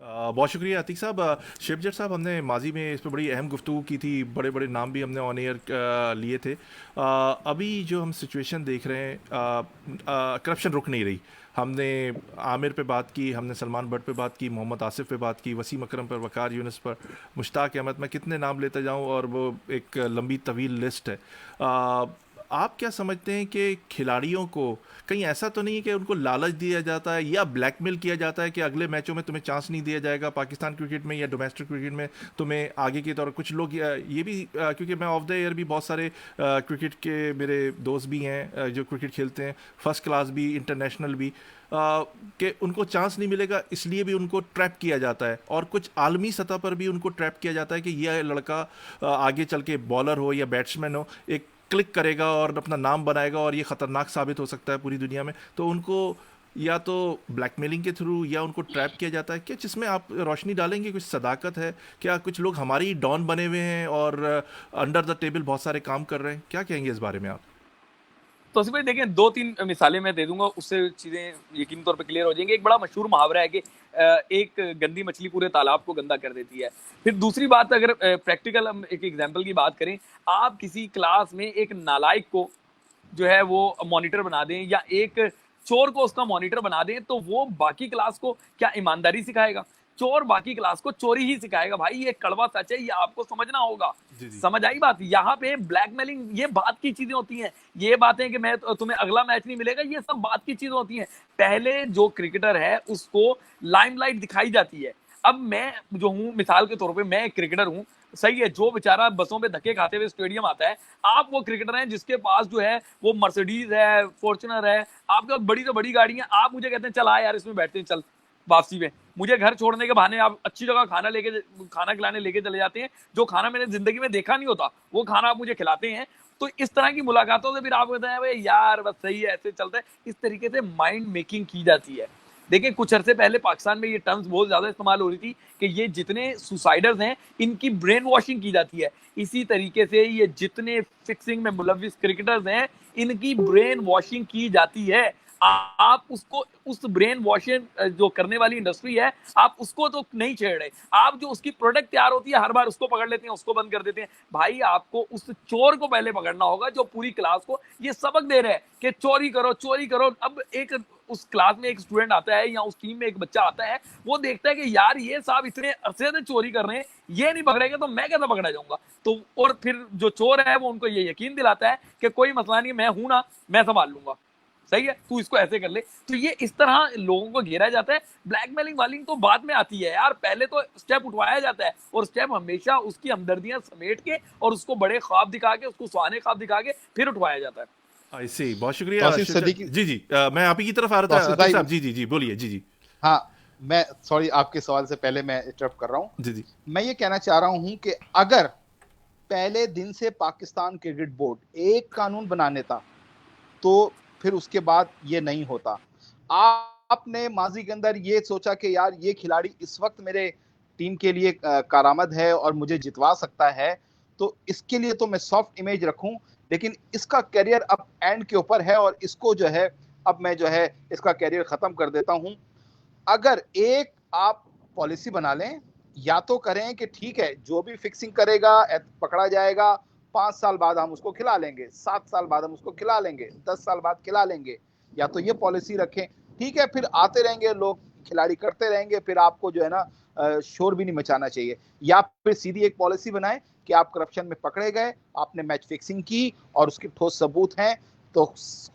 बहुत शुक्रिया अतीक साहब। शुएब जट साहब, हमने माजी में इस पर बड़ी अहम गुफ्तगू की थी, बड़े बड़े नाम भी हमने ऑन एयर लिए थे। अभी जो हम सिचुएशन देख रहे हैं, करप्शन रुक नहीं रही। हमने आमिर पे बात की, हमने सलमान भट्ट पे बात की, मोहम्मद आसिफ पे बात की, वसीम अकरम पर, वकार यूनुस पर, मुश्ताक अहमद, मैं कितने नाम लेते जाऊं और वो एक लंबी तवील लिस्ट है। आप क्या समझते हैं कि खिलाड़ियों को कहीं ऐसा तो नहीं है कि उनको लालच दिया जाता है या ब्लैकमेल किया जाता है कि अगले मैचों में तुम्हें चांस नहीं दिया जाएगा, पाकिस्तान क्रिकेट में या डोमेस्टिक क्रिकेट में तुम्हें आगे के तौर? कुछ लोग ये भी क्योंकि मैं ऑफ द एयर भी बहुत सारे क्रिकेट के मेरे दोस्त भी हैं जो क्रिकेट खेलते हैं, फर्स्ट क्लास भी, इंटरनेशनल भी, कि उनको चांस नहीं मिलेगा, इसलिए भी उनको ट्रैप किया जाता है। और कुछ आलमी सतह पर भी उनको ट्रैप किया जाता है कि यह लड़का आगे चल के बॉलर हो या बैट्समैन हो, एक क्लिक करेगा और अपना नाम बनाएगा और ये ख़तरनाक साबित हो सकता है पूरी दुनिया में। तो उनको या तो ब्लैकमेलिंग के थ्रू या उनको ट्रैप किया जाता है। क्या जिसमें आप रोशनी डालेंगे, कुछ सदाकत है क्या? कुछ लोग हमारी डॉन बने हुए हैं और अंडर द टेबल बहुत सारे काम कर रहे हैं, क्या कहेंगे इस बारे में आप? तो भाई देखिए, 2-3 मिसालें मैं दे दूंगा, उससे चीज़ें यकीनी तौर पे क्लियर हो जाएंगी। एक बड़ा मशहूर मुहावरा है कि एक गंदी मछली पूरे तालाब को गंदा कर देती है। फिर दूसरी बात, अगर प्रैक्टिकल हम एक एग्जांपल की बात करें, आप किसी क्लास में एक नालायक को जो है वो मॉनिटर बना दें या एक चोर को उसका मॉनिटर बना दें, तो वो बाकी क्लास को क्या ईमानदारी सिखाएगा? चोर बाकी क्लास को चोरी ही सिखाएगा। भाई ये कड़वा सच है, ये आपको समझना होगा। समझ आई बात? यहाँ पे ब्लैकमेलिंग ये बात की चीजें होती हैं। ये बातें कि मैं तुम्हें अगला मैच नहीं मिलेगा, ये सब बात की चीजें होती हैं। पहले जो क्रिकेटर है उसको लाइमलाइट दिखाई जाती है। अब मैं जो हूँ, मिसाल के तौर पे मैं एक क्रिकेटर हूँ, सही है, जो बेचारा बसों पे धक्के खाते हुए स्टेडियम आता है, आप वो क्रिकेटर हैं जिसके पास जो है वो मर्सिडीज है, फॉर्च्यूनर है, आपके पास बड़ी से बड़ी गाड़ी है, आप मुझे कहते हैं चल आ यार इसमें बैठते हैं, चल वापसी में मुझे घर छोड़ने के बहाने आप अच्छी जगह खाना खिलाने लेके चले जाते हैं, जो खाना मैंने जिंदगी में देखा नहीं होता वो खाना आप मुझे खिलाते हैं। तो इस तरह की मुलाकातों से फिर आप कहते हैं भाई यार बस सही है, ऐसे चलता है। इस तरीके से माइंड मेकिंग की जाती है। देखिए, कुछ अरसे पहले पाकिस्तान में ये टर्म्स बहुत ज्यादा इस्तेमाल हो रही थी कि ये जितने सुसाइडर्स हैं इनकी ब्रेन वॉशिंग की जाती है। इसी तरीके से ये जितने फिक्सिंग में मुलविस क्रिकेटर्स हैं इनकी ब्रेन वॉशिंग की जाती है। आप उसको उस ब्रेन वॉशिंग जो करने वाली इंडस्ट्री है, आप उसको तो नहीं छेड़ रहे। आप जो उसकी प्रोडक्ट तैयार होती है हर बार उसको पकड़ लेते हैं, उसको बंद कर देते हैं। भाई आपको उस चोर को पहले पकड़ना होगा जो पूरी क्लास को ये सबक दे रहा है कि चोरी करो, चोरी करो। अब एक उस क्लास में एक स्टूडेंट आता है या उस टीम में एक बच्चा आता है, वो देखता है कि यार ये साहब इतने अरसे से चोरी कर रहे हैं, ये नहीं पकड़ेंगे तो मैं कैसे पकड़ा जाऊंगा। तो और फिर जो चोर है वो उनको ये यकीन दिलाता है कि कोई मसला नहीं, मैं हूं ना, मैं संभाल लूंगा, सही है, तू इसको ऐसे कर ले। तो ये इस तरह लोगों को घेरा जाता है। ब्लैकमेलिंग वालिंग तो बाद में आती है यार, पहले तो स्टेप उठवाया जाता है, और स्टेप हमेशा उसकी हमदर्दियां समेट के और उसको बड़े ख्वाब दिखा के, उसको सुहाने ख्वाब दिखा के फिर उठवाया जाता है। आई सी, बहुत शुक्रिया तौसीफ शिरकत। सदीकी। जी जी, मैं आप ही की तरफ आ रहा था तौसीफ अतीक भाई, साहब। जी जी जी, बोलिए। जी जी हाँ, मैं सॉरी आपके सवाल से पहले मैं इंटरप्ट कर रहा हूँ। जी जी। मैं ये कहना चाह रहा हूँ कि अगर पहले दिन से पाकिस्तान क्रिकेट बोर्ड एक कानून बना लेता तो फिर उसके बाद ये नहीं होता। आपने माजी के अंदर ये सोचा कि यार ये खिलाड़ी इस वक्त मेरे टीम के लिए कारामद है और मुझे जितवा सकता है, तो इसके लिए तो मैं सॉफ्ट इमेज रखूं, लेकिन इसका करियर अब एंड के ऊपर है और इसको जो है अब मैं जो है इसका करियर खत्म कर देता हूं। अगर एक आप पॉलिसी बना लें, या तो करें कि ठीक है जो भी फिक्सिंग करेगा पकड़ा जाएगा, 5 साल बाद हम उसको खिला लेंगे, 7 साल बाद हम उसको खिला लेंगे, 10 साल बाद खिला लेंगे, या तो ये पॉलिसी रखें। ठीक है, फिर आते रहेंगे लोग, खिलाड़ी करते रहेंगे, फिर आपको जो है ना शोर भी नहीं मचाना चाहिए। या फिर सीधी एक पॉलिसी बनाएं कि आप करप्शन में पकड़े गए, आपने मैच फिक्सिंग की और उसके ठोस सबूत हैं, तो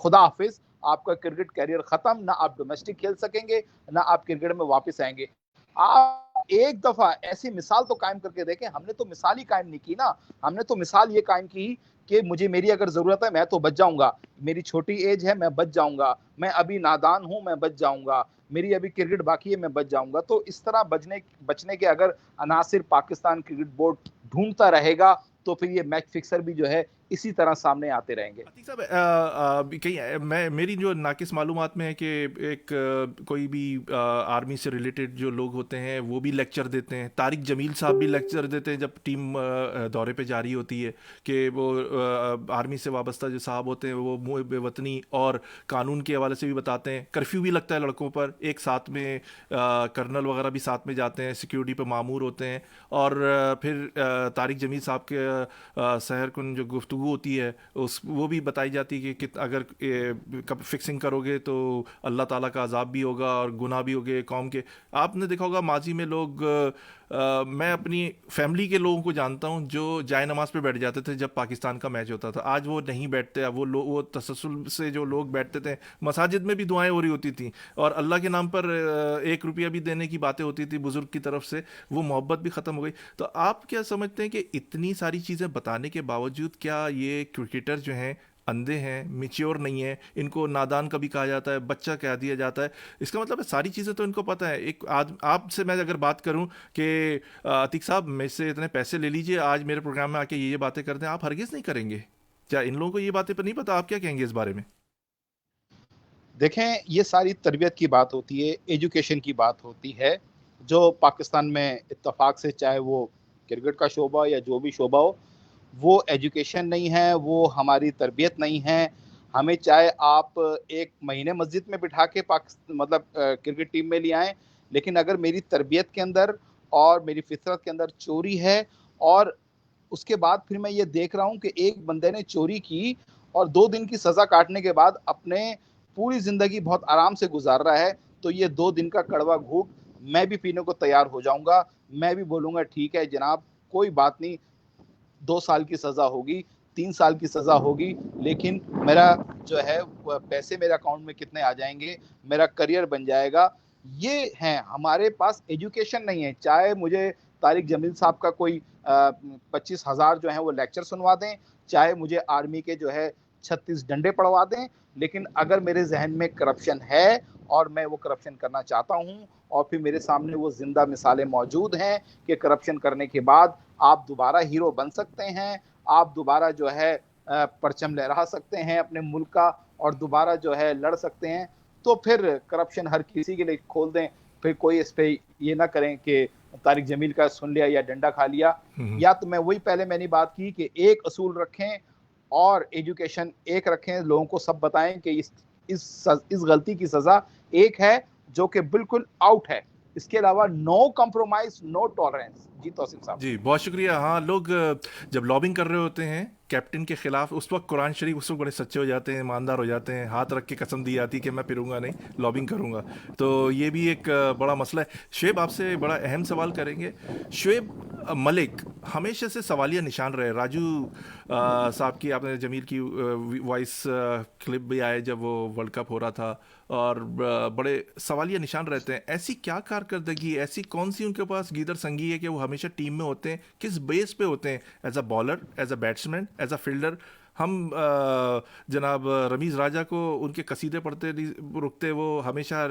खुदा हाफिज, आपका क्रिकेट कैरियर खत्म, ना आप डोमेस्टिक खेल सकेंगे, ना आप क्रिकेट में वापस आएंगे। आप एक दफा ऐसी मिसाल तो कायम करके देखें। हमने तो मिसाल ही कायम नहीं की ना, हमने तो मिसाल ये कायम की कि मुझे मेरी अगर जरूरत है मैं तो बच जाऊंगा, मेरी छोटी एज है मैं बच जाऊंगा, मैं अभी नादान हूं मैं बच जाऊंगा, मेरी अभी क्रिकेट बाकी है मैं बच जाऊंगा। तो इस तरह बचने के अगर अनासिर पाकिस्तान क्रिकेट बोर्ड ढूंढता रहेगा तो फिर ये मैच फिक्सर भी जो है इसी तरह सामने आते रहेंगे। अतीक साहब, कहीं मैं मेरी जो नाकिस मालूमात में है कि एक कोई भी आर्मी से रिलेटेड जो लोग होते हैं वो भी लेक्चर देते हैं। तारिक जमील साहब भी लेक्चर देते हैं जब टीम दौरे पे जा रही होती है, कि वो आर्मी से वाबस्ता जो साहब होते हैं वो मुँह बेवतनी और कानून के हवाले से भी बताते हैं। कर्फ्यू भी लगता है लड़कों पर, एक साथ में कर्नल वगैरह भी साथ में जाते हैं, सिक्योरिटी पे मामूर होते हैं। और फिर तारिक जमील साहब के सहर कुन जो गुफ्तगू होती है उस वो भी बताई जाती है कि अगर फिक्सिंग करोगे तो अल्लाह ताला का अजाब भी होगा और गुनाह भी होगे कौम के। आपने देखा होगा माजी में लोग मैं अपनी फैमिली के लोगों को जानता हूं जो जाए नमाज पे बैठ जाते थे जब पाकिस्तान का मैच होता था। आज वो नहीं बैठते। अब वो तसल्सल से जो लोग बैठते थे, मसाजिद में भी दुआएं हो रही होती थी और अल्लाह के नाम पर 1 रुपया भी देने की बातें होती थी बुजुर्ग की तरफ से, वो मोहब्बत भी ख़त्म हो गई। तो आप क्या समझते हैं कि इतनी सारी चीज़ें बताने के बावजूद क्या ये क्रिकेटर जो हैं अंधे हैं, मिच्योर नहीं है, इनको नादान कभी कहा जाता है, बच्चा कह दिया जाता है? इसका मतलब है सारी चीज़ें तो इनको पता है। एक आपसे मैं अगर बात करूं कि अतीक साहब मेरे से इतने पैसे ले लीजिए, आज मेरे प्रोग्राम में आके ये बातें कर दें, आप हरगिज़ नहीं करेंगे। क्या इन लोगों को ये बातें पर नहीं पता? आप क्या कहेंगे इस बारे में? देखें, ये सारी तरबियत की बात होती है, एजुकेशन की बात होती है, जो पाकिस्तान में इत्तफाक से, चाहे वो क्रिकेट का शोबा या जो भी शोबा हो, वो एजुकेशन नहीं है, वो हमारी तरबियत नहीं है। हमें चाहे आप 1 महीने मस्जिद में बिठा के मतलब क्रिकेट टीम में ले आएँ, लेकिन अगर मेरी तरबियत के अंदर और मेरी फितरत के अंदर चोरी है, और उसके बाद फिर मैं ये देख रहा हूँ कि एक बंदे ने चोरी की और 2 दिन की सज़ा काटने के बाद अपने पूरी ज़िंदगी बहुत आराम से गुजार रहा है, तो ये 2 दिन का कड़वा घूंट मैं भी पीने को तैयार हो जाऊँगा। मैं भी बोलूँगा ठीक है जनाब, कोई बात नहीं, 2 साल की सज़ा होगी, 3 साल की सज़ा होगी, लेकिन मेरा जो है वो पैसे मेरे अकाउंट में कितने आ जाएँगे, मेरा करियर बन जाएगा। ये हैं, हमारे पास एजुकेशन नहीं है। चाहे मुझे तारिक जमील साहब का कोई 25,000 जो है वो लेक्चर सुनवा दें, चाहे मुझे आर्मी के जो है 36 डंडे पड़वा दें, लेकिन अगर मेरे जहन में करप्शन है और मैं वो करप्शन करना चाहता हूँ, और फिर मेरे सामने वो जिंदा मिसालें मौजूद हैं कि करप्शन करने के बाद आप दोबारा हीरो बन सकते हैं, आप दोबारा जो है परचम लहरा सकते हैं अपने मुल्क का और दोबारा जो है लड़ सकते हैं, तो फिर करप्शन हर किसी के लिए खोल दें। फिर कोई इस पे ये ना करें कि तारिक जमील का सुन लिया या डंडा खा लिया। या तो मैं वही पहले मैंने बात की कि एक असूल रखें और एजुकेशन एक रखें, लोगों को सब बताएं कि इस इस गलती की सजा एक है जो कि बिल्कुल आउट है। इसके अलावा नो कॉम्प्रोमाइज, नो टॉलरेंस। जी तौसीफ साहब। जी बहुत शुक्रिया। हाँ, लोग जब लॉबिंग कर रहे होते हैं कैप्टन के खिलाफ, उस वक्त कुरान शरीफ उस वक्त बड़े सच्चे हो जाते हैं, ईमानदार हो जाते हैं, हाथ रख के कसम दी जाती है कि मैं फिरूंगा नहीं, लॉबिंग करूंगा। तो ये भी एक बड़ा मसला है। शुएब आपसे बड़ा अहम सवाल करेंगे। शुएब मलिक हमेशा से सवालिया निशान रहे। राजू साहब की, आपने जमील की वॉइस क्लिप भी आए जब वो वर्ल्ड कप हो रहा था, और बड़े सवालिया निशान रहते हैं। ऐसी क्या कारकर्दगी, ऐसी कौन सी उनके पास गीदर संगी है कि वो हमेशा टीम में होते हैं? किस बेस पे होते हैं? As a bowler, as a batsman, as a fielder? हम जनाब रमीज़ राजा को उनके कसीदे पढ़ते नहीं रुकते, वो हमेशा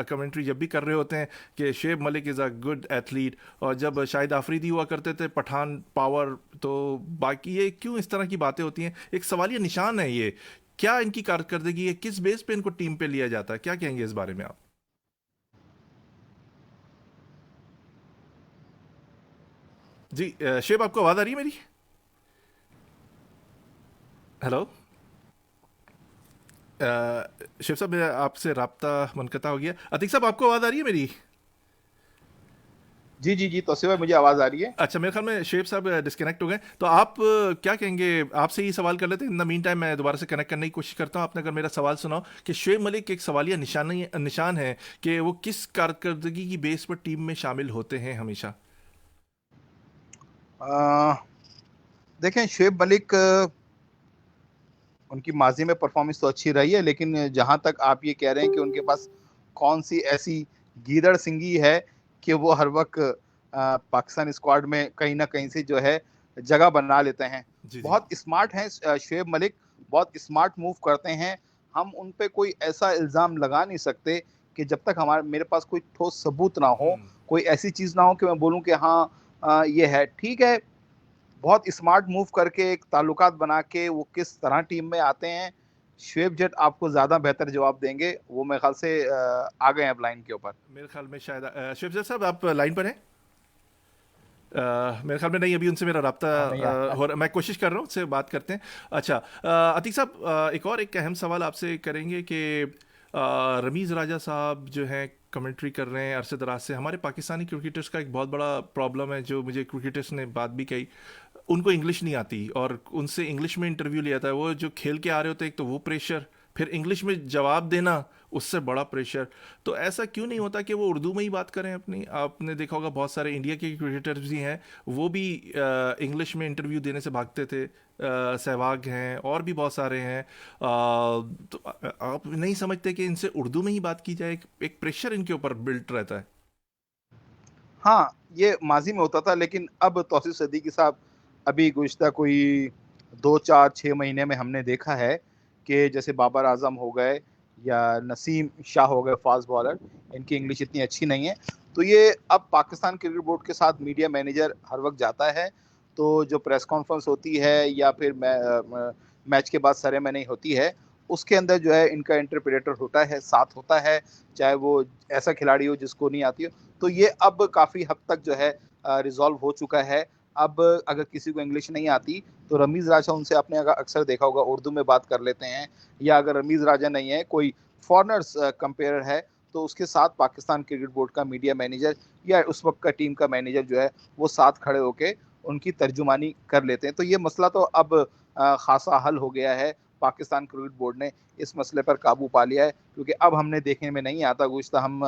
कमेंट्री जब भी कर रहे होते हैं कि Shoaib Malik is a good athlete, और जब शाहिद आफरीदी हुआ करते थे पठान पावर, तो बाकी ये क्यों इस तरह की बातें होती हैं? एक सवालिया निशान है ये। क्या इनकी कारकर्दगी है? किस बेस पे इनको टीम पे लिया जाता है? क्या कहेंगे इस बारे में आप? जी शुएब, आपको आवाज़ आ रही है मेरी? हेलो शिव साहब, मेरा आपसे राब्ता मुनक़ता हो गया। अतीक साहब, आपको आवाज़ आ रही है मेरी? जी जी जी तौसीफ भाई, मुझे आवाज आ रही है। अच्छा, मेरे ख्याल में शुएब साहब डिस्कनेक्ट हो गए। तो आप क्या कहेंगे? आपसे ही सवाल कर लेते हैं। इन द मीन टाइम मैं दोबारा से कनेक्ट करने की कोशिश करता हूँ। आपने अगर मेरा सवाल सुना कि शुएब मलिक एक सवालिया निशान है कि वो किस कारकर्दगी की बेस पर टीम में शामिल होते हैं हमेशा? देखें, शुएब मलिक उनकी माजी में परफॉर्मेंस तो अच्छी रही है, लेकिन जहां तक आप ये कह रहे हैं कि उनके पास कौन सी ऐसी गीदड़ सिंगी है कि वो हर वक्त पाकिस्तान स्क्वाड में कहीं ना कहीं से जो है जगह बना लेते हैं। जी जी। बहुत स्मार्ट हैं शुएब मलिक, बहुत स्मार्ट मूव करते हैं। हम उन पे कोई ऐसा इल्ज़ाम लगा नहीं सकते कि जब तक मेरे पास कोई ठोस सबूत ना हो, कोई ऐसी चीज़ ना हो कि मैं बोलूँ कि हाँ ये है। ठीक है, बहुत स्मार्ट मूव करके एक ताल्लुकात बना के वो किस तरह टीम में आते हैं, शुएब जट आपको ज़्यादा बेहतर जवाब देंगे। वो मेरे ख्याल से आ गए हैं अब लाइन के ऊपर। मेरे ख्याल में शायद शुएब जट साहब आप लाइन पर हैं? मेरे ख्याल में नहीं, अभी उनसे मेरा राब्ता नहीं आता। हो रहा, मैं कोशिश कर रहा हूँ, उससे बात करते हैं। अच्छा अतीक साहब, एक अहम सवाल आपसे करेंगे कि रमीज़ राजा साहब जो हैं कमेंट्री कर रहे हैं अरसे दराज से। हमारे पाकिस्तानी क्रिकेटर्स का एक बहुत बड़ा प्रॉब्लम है, जो मुझे क्रिकेटर्स ने बात भी कही, उनको इंग्लिश नहीं आती और उनसे इंग्लिश में इंटरव्यू लिया था। वो जो खेल के आ रहे होते हैं, एक तो वो प्रेशर, फिर इंग्लिश में जवाब देना, उससे बड़ा प्रेशर। तो ऐसा क्यों नहीं होता कि वो उर्दू में ही बात करें अपनी? आपने देखा होगा बहुत सारे इंडिया के क्रिकेटर्स भी हैं, वो भी इंग्लिश में इंटरव्यू देने से भागते थे। सहवाग हैं और भी बहुत सारे हैं। तो आप नहीं समझते कि इनसे उर्दू में ही बात की जाए? एक प्रेशर इनके ऊपर बिल्ट रहता है। हाँ, ये माजी में होता था, लेकिन अब तौसीफ सदीकी साहब, अभी गुज़िश्ता कोई 2, 4, 6 महीने में हमने देखा है कि जैसे बाबर आजम हो गए या नसीम शाह हो गए फास्ट बॉलर, इनकी इंग्लिश इतनी अच्छी नहीं है। तो ये अब पाकिस्तान क्रिकेट बोर्ड के साथ मीडिया मैनेजर हर वक्त जाता है, तो जो प्रेस कॉन्फ्रेंस होती है या फिर मैच के बाद सेरेमनी होती है, उसके अंदर जो है इनका इंटरप्रेटर होता है, साथ होता है, चाहे वो ऐसा खिलाड़ी हो जिसको नहीं आती हो। तो ये अब काफ़ी हद तक जो है रिजॉल्व हो चुका है। अब अगर किसी को इंग्लिश नहीं आती तो रमीज़ राजा उनसे, आपने अगर अक्सर देखा होगा, उर्दू में बात कर लेते हैं, या अगर रमीज़ राजा नहीं है, कोई फॉरनर्स कंपेयर है, तो उसके साथ पाकिस्तान क्रिकेट बोर्ड का मीडिया मैनेजर या उस वक्त का टीम का मैनेजर जो है वो साथ खड़े होके उनकी तर्जुमानी कर लेते हैं। तो ये मसला तो अब खासा हल हो गया है। पाकिस्तान क्रिकेट बोर्ड ने इस मसले पर काबू पा लिया है, क्योंकि अब हमने देखने में नहीं आता, गुज़िश्ता हम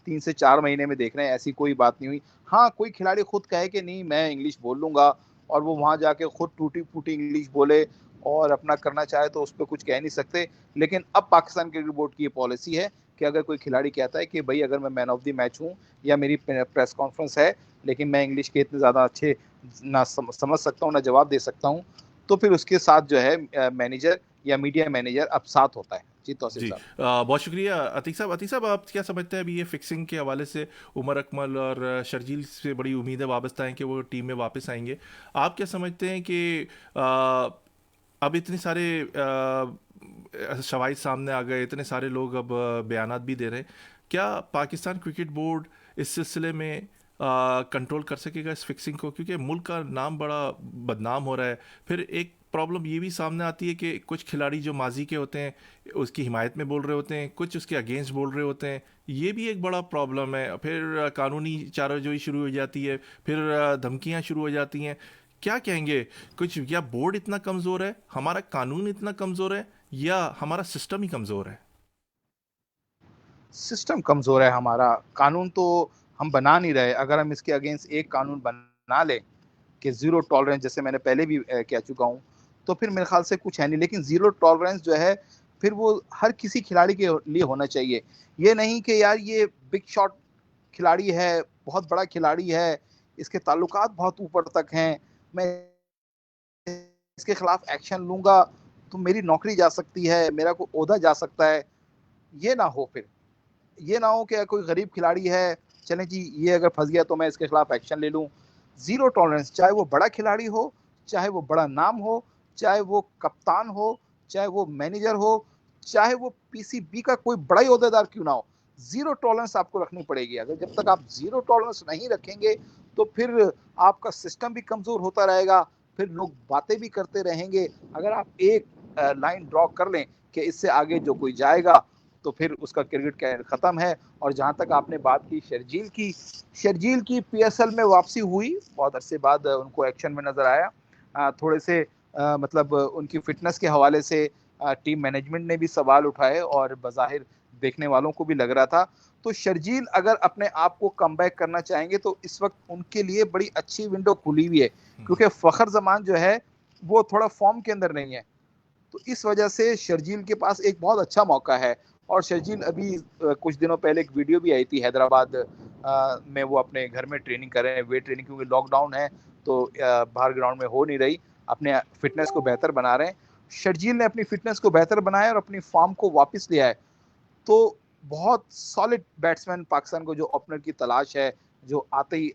3 से 4 महीने में देख रहे हैं, ऐसी कोई बात नहीं हुई। हाँ, कोई खिलाड़ी खुद कहे कि नहीं मैं इंग्लिश बोल लूँगा, और वो वहाँ जाके खुद टूटी-फूटी इंग्लिश बोले और अपना करना चाहे, तो उस पे कुछ कह नहीं सकते। लेकिन अब पाकिस्तान क्रिकेट बोर्ड की ये पॉलिसी है कि अगर कोई खिलाड़ी कहता है कि भई अगर मैं मैन ऑफ द मैच हूँ या मेरी प्रेस कॉन्फ्रेंस है, लेकिन मैं इंग्लिश के इतने ज़्यादा अच्छे ना समझ सकता हूँ, ना जवाब दे सकता हूँ, तो फिर उसके साथ जो है मैनेजर या मीडिया मैनेजर अब साथ होता है। जी तौसीफ जी साहब। बहुत शुक्रिया अतीक साहब। अतीक साहब, आप क्या समझते हैं अभी ये फिक्सिंग के हवाले से? उमर अकमल और शर्जील से बड़ी उम्मीदें वाबस्ता हैं कि वो टीम में वापस आएंगे। आप क्या समझते हैं कि अब इतने सारे शवाहिद सामने आ गए, इतने सारे लोग अब बयानात भी दे रहे हैं, क्या पाकिस्तान क्रिकेट बोर्ड इस सिलसिले में कंट्रोल कर सकेगा इस फिक्सिंग को? क्योंकि मुल्क का नाम बड़ा बदनाम हो रहा है। फिर एक प्रॉब्लम ये भी सामने आती है कि कुछ खिलाड़ी जो माजी के होते हैं उसकी हिमायत में बोल रहे होते हैं, कुछ उसके अगेंस्ट बोल रहे होते हैं। ये भी एक बड़ा प्रॉब्लम है। फिर कानूनी चाराजोई शुरू हो जाती है, फिर धमकियां शुरू हो जाती हैं। क्या कहेंगे कुछ, या बोर्ड इतना कमज़ोर है, हमारा कानून इतना कमज़ोर है, या हमारा सिस्टम ही कमज़ोर है? सिस्टम कमजोर है हमारा, कानून तो हम बना नहीं रहे। अगर हम इसके अगेंस्ट एक कानून बना ले कि जीरो टॉलरेंस, जैसे मैंने पहले भी कह चुका हूँ, तो फिर मेरे ख्याल से कुछ है नहीं। लेकिन जीरो टॉलरेंस जो है फिर वो हर किसी खिलाड़ी के लिए होना चाहिए। ये नहीं कि यार ये बिग शॉट खिलाड़ी है, बहुत बड़ा खिलाड़ी है, इसके ताल्लुकात बहुत ऊपर तक हैं, मैं इसके खिलाफ एक्शन लूंगा तो मेरी नौकरी जा सकती है, मेरा कोई ओहदा जा सकता है। ये ना हो। फिर ये ना हो कि कोई गरीब खिलाड़ी है, चलें जी ये अगर फंस गया तो मैं इसके खिलाफ एक्शन ले लूं। जीरो टॉलरेंस, चाहे वो बड़ा खिलाड़ी हो, चाहे वो बड़ा नाम हो, चाहे वो कप्तान हो, चाहे वो मैनेजर हो, चाहे वो पीसीबी का कोई बड़ा ओहदेदार क्यों ना हो, जीरो टॉलरेंस आपको रखनी पड़ेगी। अगर जब तक आप जीरो टॉलरेंस नहीं रखेंगे तो फिर आपका सिस्टम भी कमजोर होता रहेगा, फिर लोग बातें भी करते रहेंगे। अगर आप एक लाइन ड्रॉ कर लें कि इससे आगे जो कोई जाएगा तो फिर उसका क्रिकेट कैरियर खत्म है। और जहां तक आपने बात की शर्जील की पीएसएल में वापसी हुई, बहुत अरसे बाद उनको एक्शन में नजर आया। थोड़े से मतलब उनकी फिटनेस के हवाले से टीम मैनेजमेंट ने भी सवाल उठाए और बज़ाहिर देखने वालों को भी लग रहा था। तो शर्जील अगर अपने आप को कमबैक करना चाहेंगे तो इस वक्त उनके लिए बड़ी अच्छी विंडो खुली हुई है, क्योंकि फखर जमान जो है वो थोड़ा फॉर्म के अंदर नहीं है। तो इस वजह से शर्जील के पास एक बहुत अच्छा मौका है। और शर्जील अभी कुछ दिनों पहले एक वीडियो भी आई थी हैदराबाद में, वो अपने घर में ट्रेनिंग कर रहे हैं, वेट ट्रेनिंग, क्योंकि लॉकडाउन है तो बाहर ग्राउंड में हो नहीं रही, अपने फिटनेस को बेहतर बना रहे हैं। शर्जील ने अपनी फिटनेस को बेहतर बनाया और अपनी फॉर्म को वापस लिया है। तो बहुत सॉलिड बैट्समैन पाकिस्तान को जो ओपनर की तलाश है, जो आते ही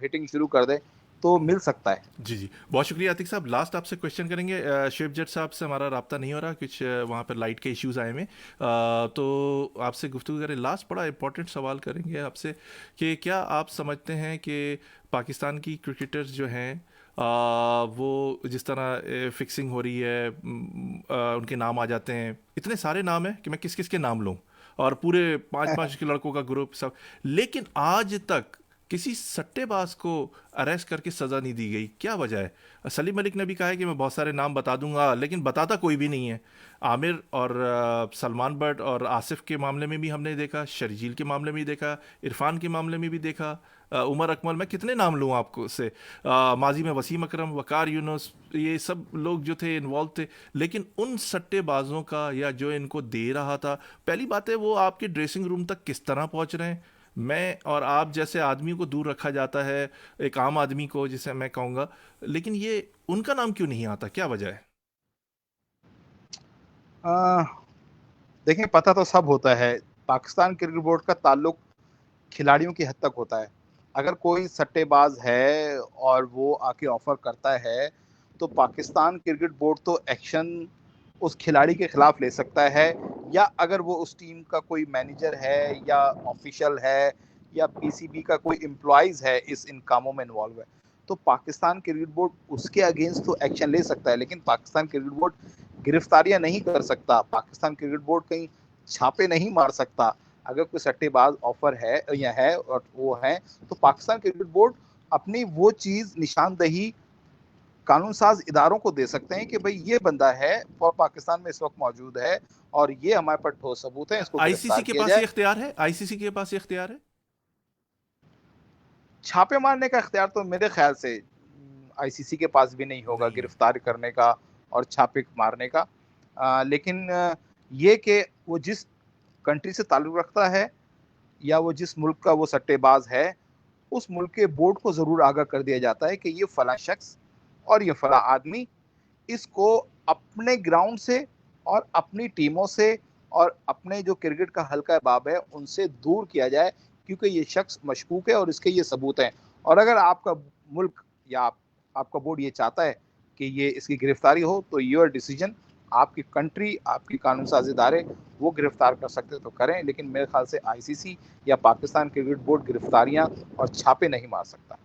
हिटिंग शुरू कर दे, तो मिल सकता है। जी जी, बहुत शुक्रिया आतिक साहब। लास्ट आपसे क्वेश्चन करेंगे। शिव जट साहब से हमारा राब्ता नहीं हो रहा, कुछ वहाँ पर लाइट के इश्यूज आए हुए, तो आपसे गुफ्तगू करें। लास्ट बड़ा इंपॉर्टेंट सवाल करेंगे आपसे कि क्या आप समझते हैं कि पाकिस्तान की क्रिकेटर्स जो हैं वो जिस तरह फिक्सिंग हो रही है, उनके नाम आ जाते हैं, इतने सारे नाम हैं कि मैं किस किस के नाम लूँ, और पूरे 5-5 के लड़कों का ग्रुप सब, लेकिन आज तक किसी सट्टेबाज को अरेस्ट करके सज़ा नहीं दी गई। क्या वजह है? सलीम मलिक ने भी कहा है कि मैं बहुत सारे नाम बता दूंगा, लेकिन बताता कोई भी नहीं है। आमिर और सलमान बट और आसिफ के मामले में भी हमने देखा, शर्जील के मामले में भी देखा, इरफान के मामले में भी देखा, उमर अकमल, मैं कितने नाम लूँ आपको से, माजी में वसीम अकरम, वकार यूनुस, ये सब लोग जो थे इन्वॉल्व थे। लेकिन उन सट्टेबाजों का या जो इनको दे रहा था, पहली बात है वो आपके ड्रेसिंग रूम तक किस तरह पहुँच रहे हैं? मैं और आप जैसे आदमी को दूर रखा जाता है, एक आम आदमी को जिसे मैं कहूँगा, लेकिन ये उनका नाम क्यों नहीं आता? क्या वजह है? देखें, पता तो सब होता है। पाकिस्तान क्रिकेट बोर्ड का ताल्लुक खिलाड़ियों की हद तक होता है। अगर कोई सट्टेबाज है और वो आके ऑफर करता है तो पाकिस्तान क्रिकेट बोर्ड तो एक्शन उस खिलाड़ी के खिलाफ ले सकता है, या अगर वो उस टीम का कोई मैनेजर है या ऑफिशियल है या पीसीबी का कोई एम्प्लॉइज है इन कामों में इन्वॉल्व है, तो पाकिस्तान क्रिकेट बोर्ड उसके अगेंस्ट तो एक्शन ले सकता है। लेकिन पाकिस्तान क्रिकेट बोर्ड गिरफ्तारियां नहीं कर सकता, पाकिस्तान क्रिकेट बोर्ड कहीं छापे नहीं मार सकता। अगर कोई सट्टेबाज ऑफर है या है और वो है, तो पाकिस्तान क्रिकेट बोर्ड अपनी वो चीज निशानदही कानून साज इदारों को दे सकते हैं कि भाई ये बंदा है और पाकिस्तान में इस वक्त मौजूद है और ये हमारे पास ठोस सबूत है, इसको गिरफ्तार आईसीसी के किया पास जाए। ये इख्तियार है? आईसीसी के पास ये इख्तियार है? छापे मारने का इख्तियार तो मेरे ख्याल से आईसीसी के पास भी नहीं होगा, नहीं। गिरफ्तार करने का और छापे मारने का। लेकिन ये कि वो जिस कंट्री से ताल्लुक रखता है या वो जिस मुल्क का वो सट्टेबाज है, उस मुल्क के बोर्ड को ज़रूर आगाह कर दिया जाता है कि ये फला शख्स और ये फला आदमी, इसको अपने ग्राउंड से और अपनी टीमों से और अपने जो क्रिकेट का हल्का बाब है उनसे दूर किया जाए, क्योंकि ये शख्स मशकूक है और इसके ये सबूत हैं। और अगर आपका मुल्क या आपका बोर्ड ये चाहता है कि ये इसकी गिरफ्तारी हो, तो योर डिसीजन, आपकी कंट्री, आपकी कानून साज इदारे वो गिरफ्तार कर सकते तो करें। लेकिन मेरे ख्याल से आईसीसी या पाकिस्तान क्रिकेट बोर्ड गिरफ्तारियां और छापे नहीं मार सकता।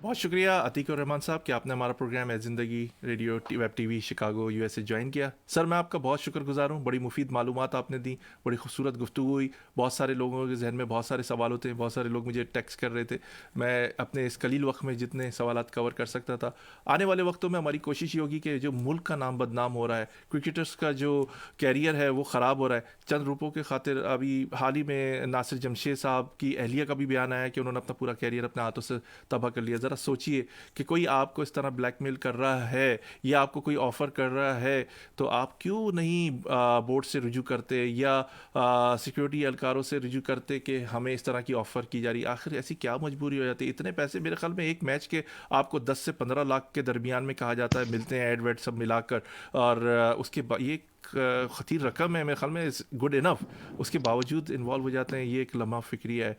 बहुत शुक्रिया अतीक और रहमान साहब कि आपने हमारा प्रोग्राम है ज़िंदगी radio web TV Chicago USA join किया। सर मैं आपका बहुत शुक्रगुजार हूँ, बड़ी मुफीद मालूमात आपने दी, बड़ी खूबसूरत गुफ्तगू हुई। बहुत सारे लोगों के जहन में बहुत सारे सवाल होते हैं, बहुत सारे लोग मुझे टेक्स्ट कर रहे थे। मैं अपने इस कलील वक्त में जितने सवालात कवर कर सकता था, आने वाले वक्तों में हमारी कोशिश ये होगी कि जो मुल्क का नाम बदनाम हो रहा है, क्रिकेटर्स का जो कैरियर है वो ख़राब हो रहा है, चंद रुपयों के खातिर अभी हाल ही में नासिर जमशेद साहब की अहलिया का भी बयान आया कि उन्होंने अपना पूरा कैरियर अपने हाथों से तबाह कर लिया। ज़रा सोचिए कि कोई आपको इस तरह ब्लैकमेल कर रहा है या आपको कोई ऑफ़र कर रहा है तो आप क्यों नहीं बोर्ड से रुजू करते या सिक्योरिटी एहलकारों से रुजू करते कि हमें इस तरह की ऑफ़र की जा रही है। आखिर ऐसी क्या मजबूरी हो जाती है? इतने पैसे मेरे ख्याल में एक मैच के आपको 10 से 15 लाख के दरमियान में कहा जाता है, मिलते हैं एड वेड सब मिलाकर, और उसके ये खतीर रकम है मेरे ख्याल में, गुड इनफ, उसके बावजूद इन्वॉल्व हो जाते हैं। ये एक लम्हा फिक्रिया है।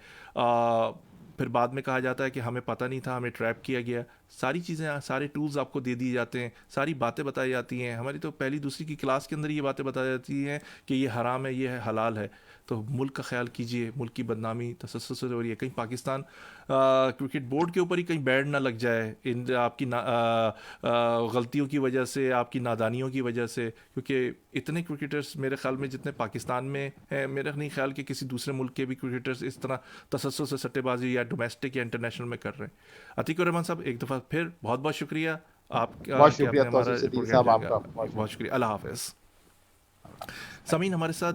फिर बाद में कहा जाता है कि हमें पता नहीं था, हमें ट्रैप किया गया। सारी चीज़ें, सारे टूल्स आपको दे दिए जाते हैं, सारी बातें बताई जाती हैं। हमारी तो पहली दूसरी की क्लास के अंदर ये बातें बताई जाती हैं कि ये हराम है, ये है हलाल है। तो मुल्क का ख्याल कीजिए, मुल्क की बदनामी तसस्सुस से हो रही है। कहीं पाकिस्तान क्रिकेट बोर्ड के ऊपर ही कहीं बैड ना लग जाए इन आपकी गलतियों की वजह से, आपकी नादानियों की वजह से, क्योंकि इतने क्रिकेटर्स मेरे ख्याल में जितने पाकिस्तान में हैं, मेरा नहीं ख्याल कि किसी दूसरे मुल्क के भी क्रिकेटर्स इस तरह तसस्सुस से सट्टेबाजी या डोमेस्टिक या इंटरनेशनल में कर रहे हैं। अतीक और रहमान साहब एक दफ़ा फिर बहुत बहुत शुक्रिया आपका, बहुत शुक्रिया हमारा तौसीफ सिद्दीकी प्रोग्राम साहब जाएगा। आपका। बहुत शुक्रिया, अल्लाह हाफ़िज़। समीन हमारे साथ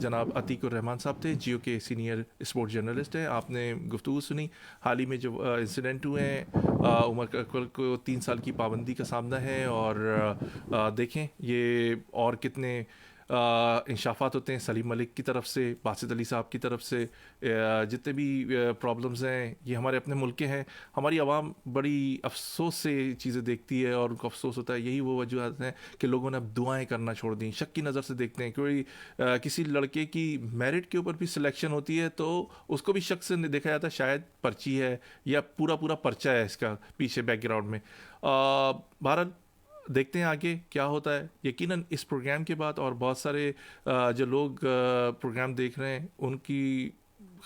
जनाब अतीक और रहमान साहब थे, जियो के सीनियर स्पोर्ट्स जर्नलिस्ट हैं। आपने गुफ्तगू सुनी हाल ही में जो इंसिडेंट हुए हैं, उमर अकबर को 3 साल की पाबंदी का सामना है, और देखें ये और कितने इंशाफात होते हैं सलीम मलिक की तरफ से, बासित अली साहब की तरफ से। जितने भी प्रॉब्लम्स हैं ये हमारे अपने मुल्क के हैं। हमारी आवाम बड़ी अफसोस से चीज़ें देखती है और उनको अफसोस होता है। यही वो वजूहत हैं कि लोगों ने अब दुआएं करना छोड़ दी, शक की नज़र से देखते हैं। कोई किसी लड़के की मेरिट के ऊपर भी सिलेक्शन होती है तो उसको भी शक से देखा जाता है, शायद पर्ची है या पूरा पूरा पर्चा है इसका पीछे बैकग्राउंड में। भारत देखते हैं आगे क्या होता है। यकीनन इस प्रोग्राम के बाद और बहुत सारे जो लोग प्रोग्राम देख रहे हैं उनकी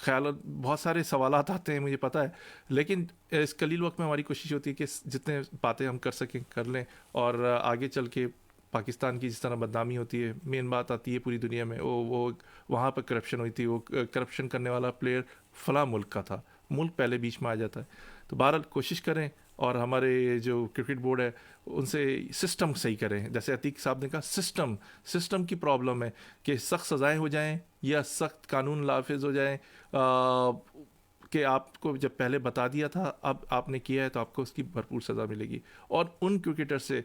ख्याल, बहुत सारे सवालात आते हैं मुझे पता है, लेकिन इस कलील वक्त में हमारी कोशिश होती है कि जितने बातें हम कर सकें कर लें, और आगे चल के पाकिस्तान की जिस तरह बदनामी होती है, मेन बात आती है पूरी दुनिया में वो वहाँ पर करप्शन हुई थी, वो करप्शन करने वाला प्लेयर फ़लाँ मुल्क का था, मुल्क पहले बीच में आ जाता है। तो बहरहाल कोशिश करें और हमारे जो क्रिकेट बोर्ड है उनसे सिस्टम सही करें। जैसे अतीक साहब ने कहा, सिस्टम की प्रॉब्लम है कि सख्त सज़ाएं हो जाएं या सख्त कानून नाफिज हो जाएं, कि आपको जब पहले बता दिया था अब आपने किया है तो आपको उसकी भरपूर सज़ा मिलेगी। और उन क्रिकेटर से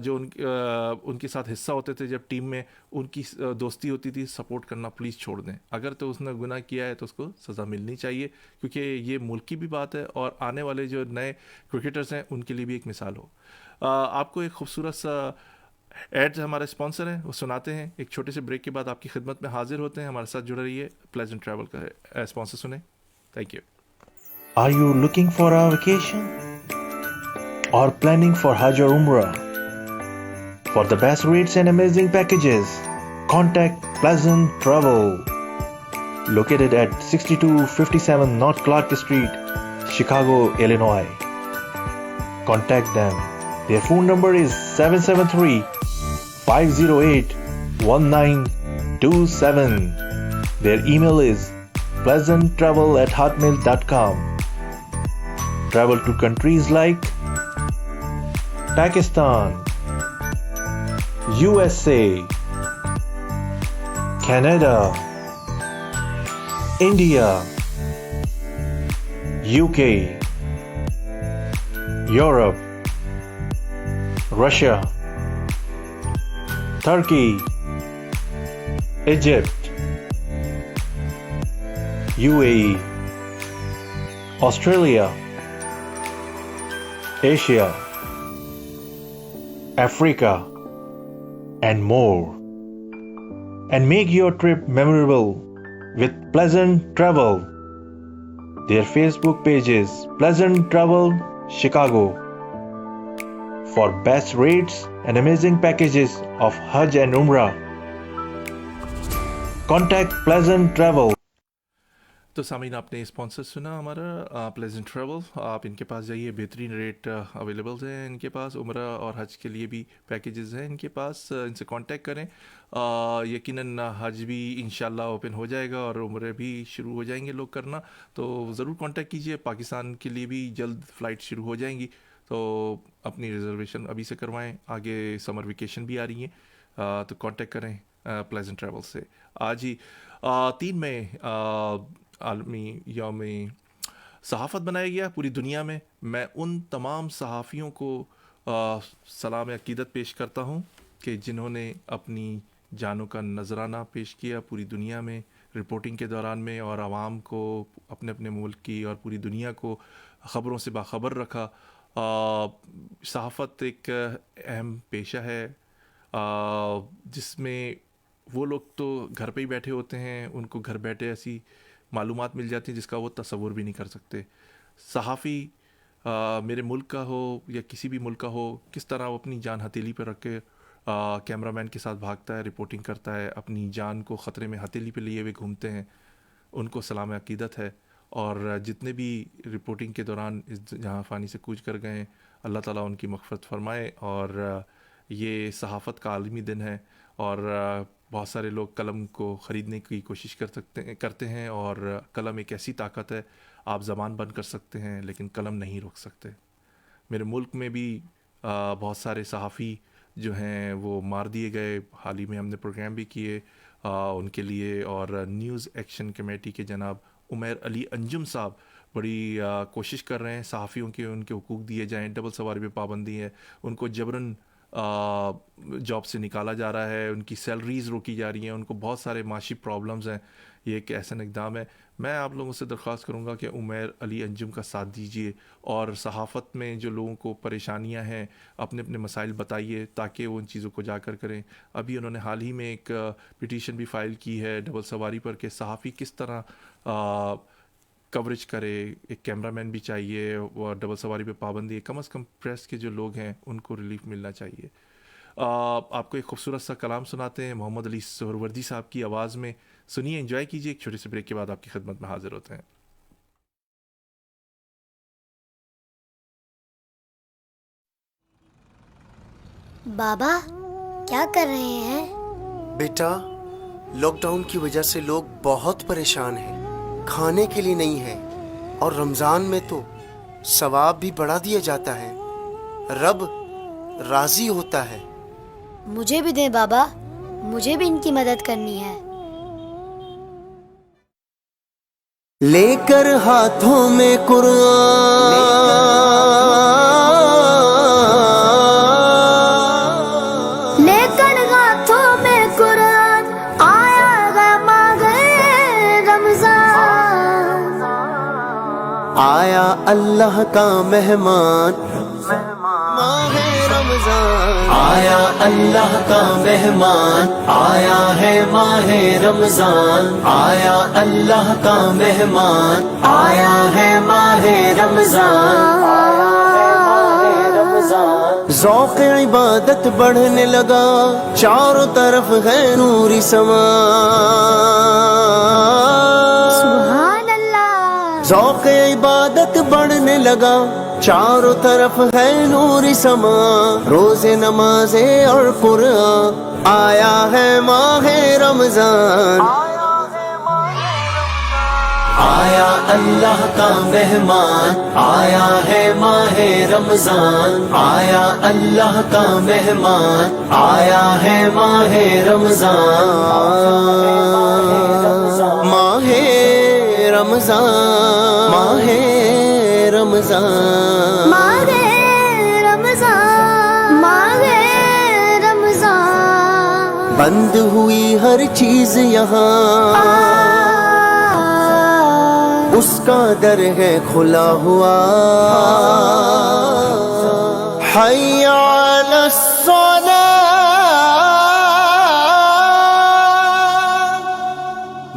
जो उनके साथ हिस्सा होते थे जब टीम में उनकी दोस्ती होती थी, सपोर्ट करना प्लीज़ छोड़ दें। अगर तो उसने गुनाह किया है तो उसको सज़ा मिलनी चाहिए, क्योंकि ये मुल्क की भी बात है और आने वाले जो नए क्रिकेटर्स हैं उनके लिए भी एक मिसाल हो। आपको एक खूबसूरत सा एड्स हमारे स्पॉन्सर हैं वो सुनाते हैं, एक छोटे से ब्रेक के बाद आपकी खिदमत में हाजिर होते हैं। हमारे साथ जुड़े रहिए। प्लेजेंट ट्रैवल का स्पॉन्सर सुने। Thank you. Are you looking for a vacation or planning for Hajj or Umrah? For the best rates and amazing packages, contact Pleasant Travel. Located at 6257 North Clark Street, Chicago, Illinois. Contact them. Their phone number is 773-508-1927. Their email is pleasanttravel@hotmail.com. Travel to countries like Pakistan, USA, Canada, India, UK, Europe, Russia, Turkey, Egypt, UAE, Australia, Asia, Africa, and more. And make your trip memorable with Pleasant Travel. Their Facebook page is Pleasant Travel Chicago. For best rates and amazing packages of Hajj and Umrah, contact Pleasant Travel. तो सामीन आपने sponsor सुना हमारा pleasant travel. आप इनके पास जाइए, बेहतरीन rate available हैं इनके पास। उम्रा और हज के लिए भी पैकेजेस हैं इनके पास, इनसे कांटेक्ट करें। यकीनन हज भी इंशाल्लाह ओपन हो जाएगा और उम्रे भी शुरू हो जाएंगे लोग करना, तो ज़रूर कांटेक्ट कीजिए। पाकिस्तान के लिए भी जल्द फ़्लाइट शुरू हो जाएंगी, तो अपनी रिजर्वेशन अभी से करवाएं, आगे समर वेकेशन भी आ रही है, तो कांटेक्ट करें प्लेजेंट ट्रैवल से। आज ही 3 मई आलमी यौम सहाफ़त बनाया गया पूरी दुनिया में। मैं उन तमाम सहाफ़ियों को सलाम अक़ीदत पेश करता हूँ कि जिन्होंने अपनी जानों का नजराना पेश किया पूरी दुनिया में रिपोर्टिंग के दौरान में, और आवाम को अपने अपने मुल्क की और पूरी दुनिया को ख़बरों से बाखबर रखा। सहाफ़त एक अहम पेशा है जिसमें वो लोग तो घर पे ही बैठे होते हैं, उनको घर बैठे ऐसी मालूमात मिल जाती हैं जिसका वो तसव्वुर भी नहीं कर सकते। सहाफ़ी मेरे मुल्क का हो या किसी भी मुल्क का हो, किस तरह वो अपनी जान हथेली पर रख के कैमरामैन के साथ भागता है, रिपोर्टिंग करता है, अपनी जान को ख़तरे में हथेली पे लिए हुए घूमते हैं, उनको सलाम अक़ीदत है। और जितने भी रिपोर्टिंग के दौरान इस जहाँ फ़ानी से कूच कर गए, अल्लाह ताला उनकी मग़फ़िरत फ़रमाए। और ये सहाफ़त का आलमी दिन है, और बहुत सारे लोग कलम को ख़रीदने की कोशिश करते हैं, और कलम एक ऐसी ताकत है, आप ज़बान बंद कर सकते हैं लेकिन कलम नहीं रोक सकते। मेरे मुल्क में भी बहुत सारे सहाफ़ी जो हैं वो मार दिए गए, हाल ही में हमने प्रोग्राम भी किए उनके लिए। और न्यूज़ एक्शन कमेटी के जनाब उमैर अली अंजुम साहब बड़ी कोशिश कर रहे हैं सहाफ़ियों के उनके हुकूक दिए जाएं। डबल सवारी पे पाबंदी है, उनको जबरन जॉब से निकाला जा रहा है, उनकी सैलरीज़ रोकी जा रही हैं, उनको बहुत सारे माशी प्रॉब्लम्स हैं। ये एक ऐसा इक़दाम है। मैं आप लोगों से दरख्वास्त करूँगा कि उमैर अली अंजुम का साथ दीजिए, और सहाफ़त में जो लोगों को परेशानियां हैं अपने अपने मसाइल बताइए ताकि वो उन चीज़ों को जाकर करें। अभी उन्होंने हाल ही में एक पिटीशन भी फ़ाइल की है डबल सवारी पर कि सहाफ़ी किस तरह कवरेज करे, एक कैमरामैन भी चाहिए, और डबल सवारी पे पाबंदी है। कम से कम प्रेस के जो लोग हैं उनको रिलीफ मिलना चाहिए। आपको एक खूबसूरत सा कलाम सुनाते हैं मोहम्मद अली सोहरवर्दी साहब की आवाज़ में, सुनिए, एंजॉय कीजिए। एक छोटे से ब्रेक के बाद आपकी खिदमत में हाजिर होते हैं। बाबा क्या कर रहे हैं? बेटा, लॉकडाउन की वजह से लोग बहुत परेशान हैं, खाने के लिए नहीं है, और रमज़ान में तो सवाब भी बढ़ा दिया जाता है, रब राजी होता है। मुझे भी दे बाबा, मुझे भी इनकी मदद करनी है। लेकर हाथों में कुरान, लेकर हाथों में कुरान, आया मांगे रमजान, आया अल्लाह का मेहमान माहे रमजान, आया अल्लाह का मेहमान, आया है माहे रमजान, आया अल्लाह का मेहमान, आया है माहे रमजान, ज़ौक़ इबादत बढ़ने लगा, चारों तरफ है नूरी समा, सुभान अल्लाह। ज़ौक़ इबादत बढ़ने लगा, चारों तरफ है नूरी समा, रोज़े नमाज़े और कुरान, आया है माहे रमजान, आया अल्लाह का मेहमान, आया है माहे रमजान, आया अल्लाह का मेहमान, आया है माहे रमजान, माहे रमजान, माहे रमजान, माहे रमजान, माहे रमजान, बंद हुई हर चीज यहाँ, उसका दर है खुला हुआ, हय्या अलस्सलाह,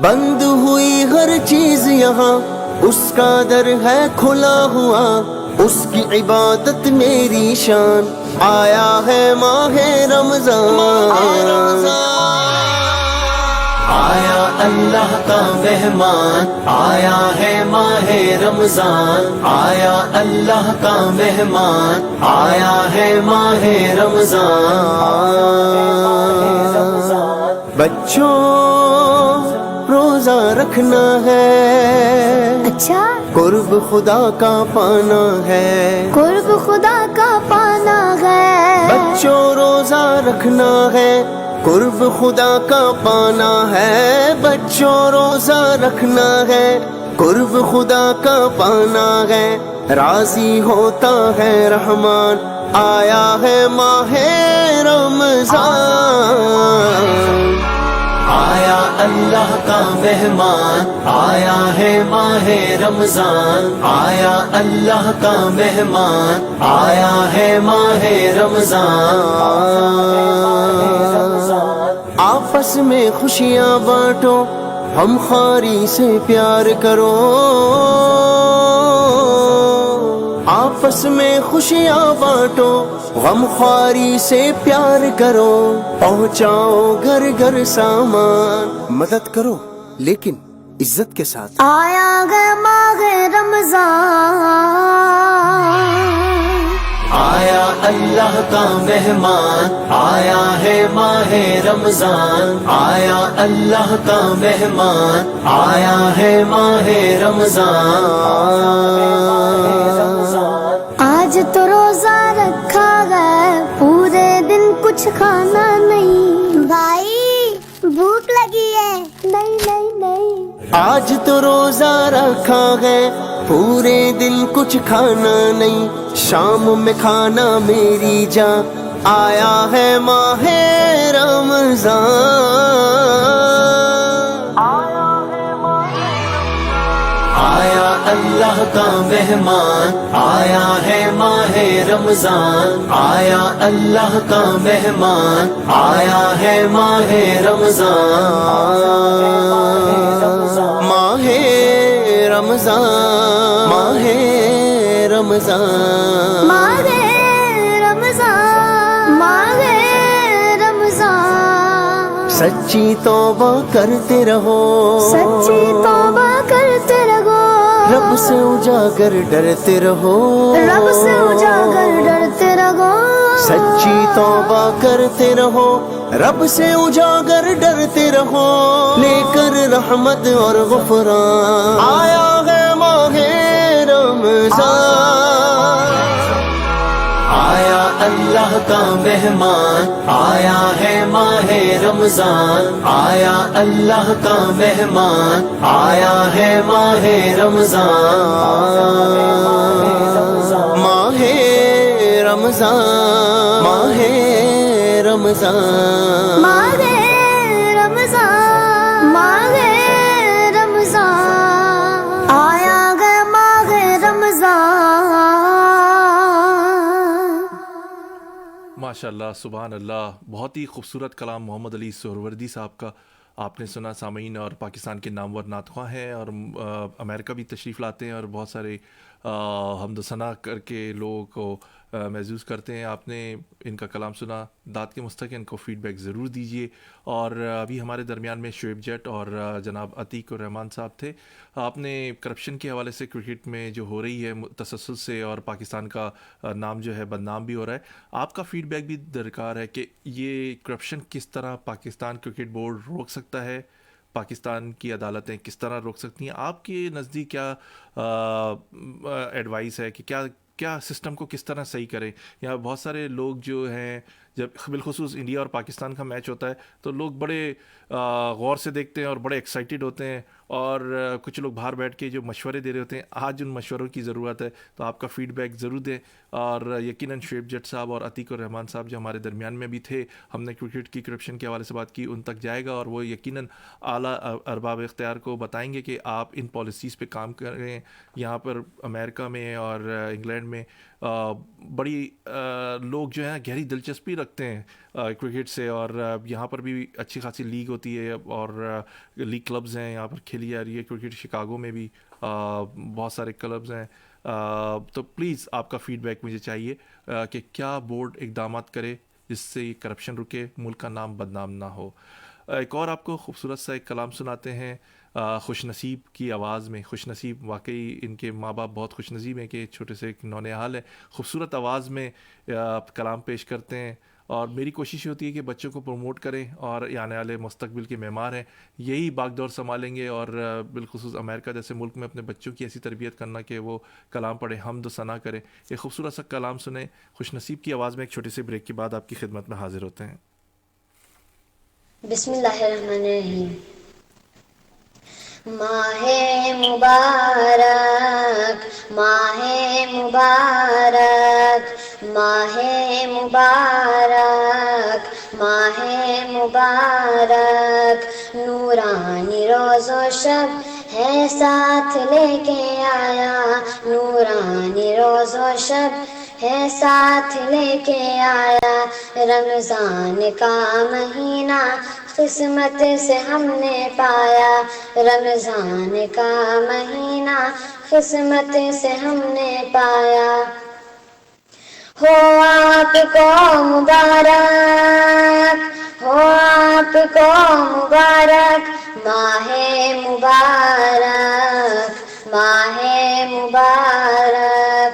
बंद हुई हर चीज यहाँ, उसका दर है खुला हुआ, उसकी इबादत मेरी शान, आया है माहे रमजान, आया अल्लाह का मेहमान, आया है माहे रमजान, आया अल्लाह का मेहमान, आया है माहे रमजान। बच्चों रोजा रखना है, अच्छा, कुर्ब खुदा का पाना है, कुर्ब खुदा का पाना है। बच्चों रोजा रखना है, कुर्ब खुदा का पाना है, बच्चों रोजा रखना है, कुर्ब खुदा का पाना है। राजी होता है रहमान, आया है माहे रमजान, आया अल्लाह का मेहमान, आया है माहे रमजान, आया अल्लाह का मेहमान, आया है माहे रमजान। आपस में खुशियाँ बांटो, हम खारी से प्यार करो, आपस में खुशियाँ बांटो, गमख्वारी से प्यार करो, पहुँचाओ घर घर सामान, मदद करो लेकिन इज्जत के साथ। आया है माहे रमजान, आया अल्लाह का मेहमान, आया है माहे रमजान, आया अल्लाह का मेहमान, आया है माहे रमजान। आज तो रोजा रखा है, पूरे दिन कुछ खाना नहीं। भाई भूख लगी है। नहीं नहीं नहीं, आज तो रोजा रखा है, पूरे दिन कुछ खाना नहीं, शाम में खाना मेरी जान, आया है माहे रमजान, आया अल्लाह का मेहमान, आया है माहे रमजान, आया अल्लाह का मेहमान, आया है माहे रमजान। माहे रमजान, माहे रमजान, माहे रमजान, माहे रमजान। सच्ची तौबा करते रहो, सच्ची तौबा करते रहो, रब से उजागर डरते रहो, रब से उजागर डरते रहो। सच्ची तौबा करते रहो, रब से उजागर डरते रहो, लेकर रहमत और गुफरान, आया है माहे रमजान, आया अल्लाह का मेहमान, आया है माहे रमजान, आया अल्लाह का मेहमान, आया है माहे रमजान। माहे रमजान, माहे रमजान, माहे रमजान, माहे रमजान। आया है माहे रमजान। माशाल्लाह, सुभान अल्लाह। बहुत ही खूबसूरत कलाम मोहम्मद अली सोहरवर्दी साहब का आपने सुना सामीन, और पाकिस्तान के नामवर नातख्वां हैं और अमेरिका भी तशरीफ़ लाते हैं और बहुत सारे हमदसना करके लोगों को महसूस करते हैं। आपने इनका कलाम सुना, दाद के मुस्तक इनको फ़ीडबैक ज़रूर दीजिए। और अभी हमारे दरमियान में शुएब जट और जनाब अतीक और रहमान साहब थे। आपने करप्शन के हवाले से क्रिकेट में जो हो रही है तसलसल से, और पाकिस्तान का नाम जो है बदनाम भी हो रहा है, आपका फ़ीडबैक भी दरकार है कि ये करप्शन किस तरह पाकिस्तान क्रिकेट बोर्ड रोक सकता है, पाकिस्तान की अदालतें किस तरह रोक सकती हैं। आपके नज़दीक क्या एडवाइस है कि क्या सिस्टम को किस तरह सही करें। यहाँ बहुत सारे लोग जो हैं, जब बिलखुसूस इंडिया और पाकिस्तान का मैच होता है तो लोग बड़े गौर से देखते हैं और बड़े एक्साइटेड होते हैं, और कुछ लोग बाहर बैठ के जो मशवरे दे रहे होते हैं। आज उन मशवरों की ज़रूरत है, तो आपका फ़ीडबैक ज़रूर दें। और यकीनन शुएब जट साहब और अतीक और रहमान साहब जो हमारे दरमियान में भी थे, हमने क्रिकेट की करप्शन के हवाले से बात की, उन तक जाएगा और वो यकीनन आला अरबाब इख्तियार को बताएंगे कि आप इन पॉलिसीज़ पे काम करें। यहाँ पर अमेरिका में और इंग्लैंड में बड़ी लोग जो हैं गहरी दिलचस्पी रखते हैं क्रिकेट से, और यहाँ पर भी अच्छी खासी लीग होती है और लीग क्लब्स हैं यहाँ पर खेली जा रही है क्रिकेट। शिकागो में भी बहुत सारे क्लब्स हैं। तो प्लीज़ आपका फ़ीडबैक मुझे चाहिए कि क्या बोर्ड इक़दाम करे जिससे ये करप्शन रुके, मुल्क का नाम बदनाम ना हो। एक और आपको खूबसूरत सा एक कलाम सुनाते हैं खुश नसीब की आवाज़ में। खुश नसीब, वाकई इनके माँ बाप बहुत खुश नसीब हैं कि छोटे से एक नौनिहाल है खूबसूरत आवाज़ में कलाम पेश करते हैं। और मेरी कोशिश होती है कि बच्चों को प्रमोट करें, और आने वाले मुस्तकबिल के मेहमान हैं, यही बागडोर संभालेंगे। और बिलखुसूस अमेरिका जैसे मुल्क में अपने बच्चों की ऐसी तरबियत करना कि वो कलाम पढ़ें, हमद सना करें। एक खूबसूरत सा कलाम सुने खुश नसीब की आवाज़ में। एक छोटे से ब्रेक के बाद आपकी खिदमत में हाजिर होते हैं। बिस्मिल्लाहिर्रहमानिर्रहीम। माहे मुबारक, माहे मुबारक, माहे मुबारक, माहे मुबारक, नूरानी रोज़ो शब है साथ लेके आया, नूरानी रोज़ो शब है साथ लेके आया, रमज़ान का महीना किस्मत से हमने पाया, रमज़ान का महीना किस्मत से हमने पाया। हो आपको मुबारक, हो आपको मुबारक, माहे मुबारक, माहे मुबारक,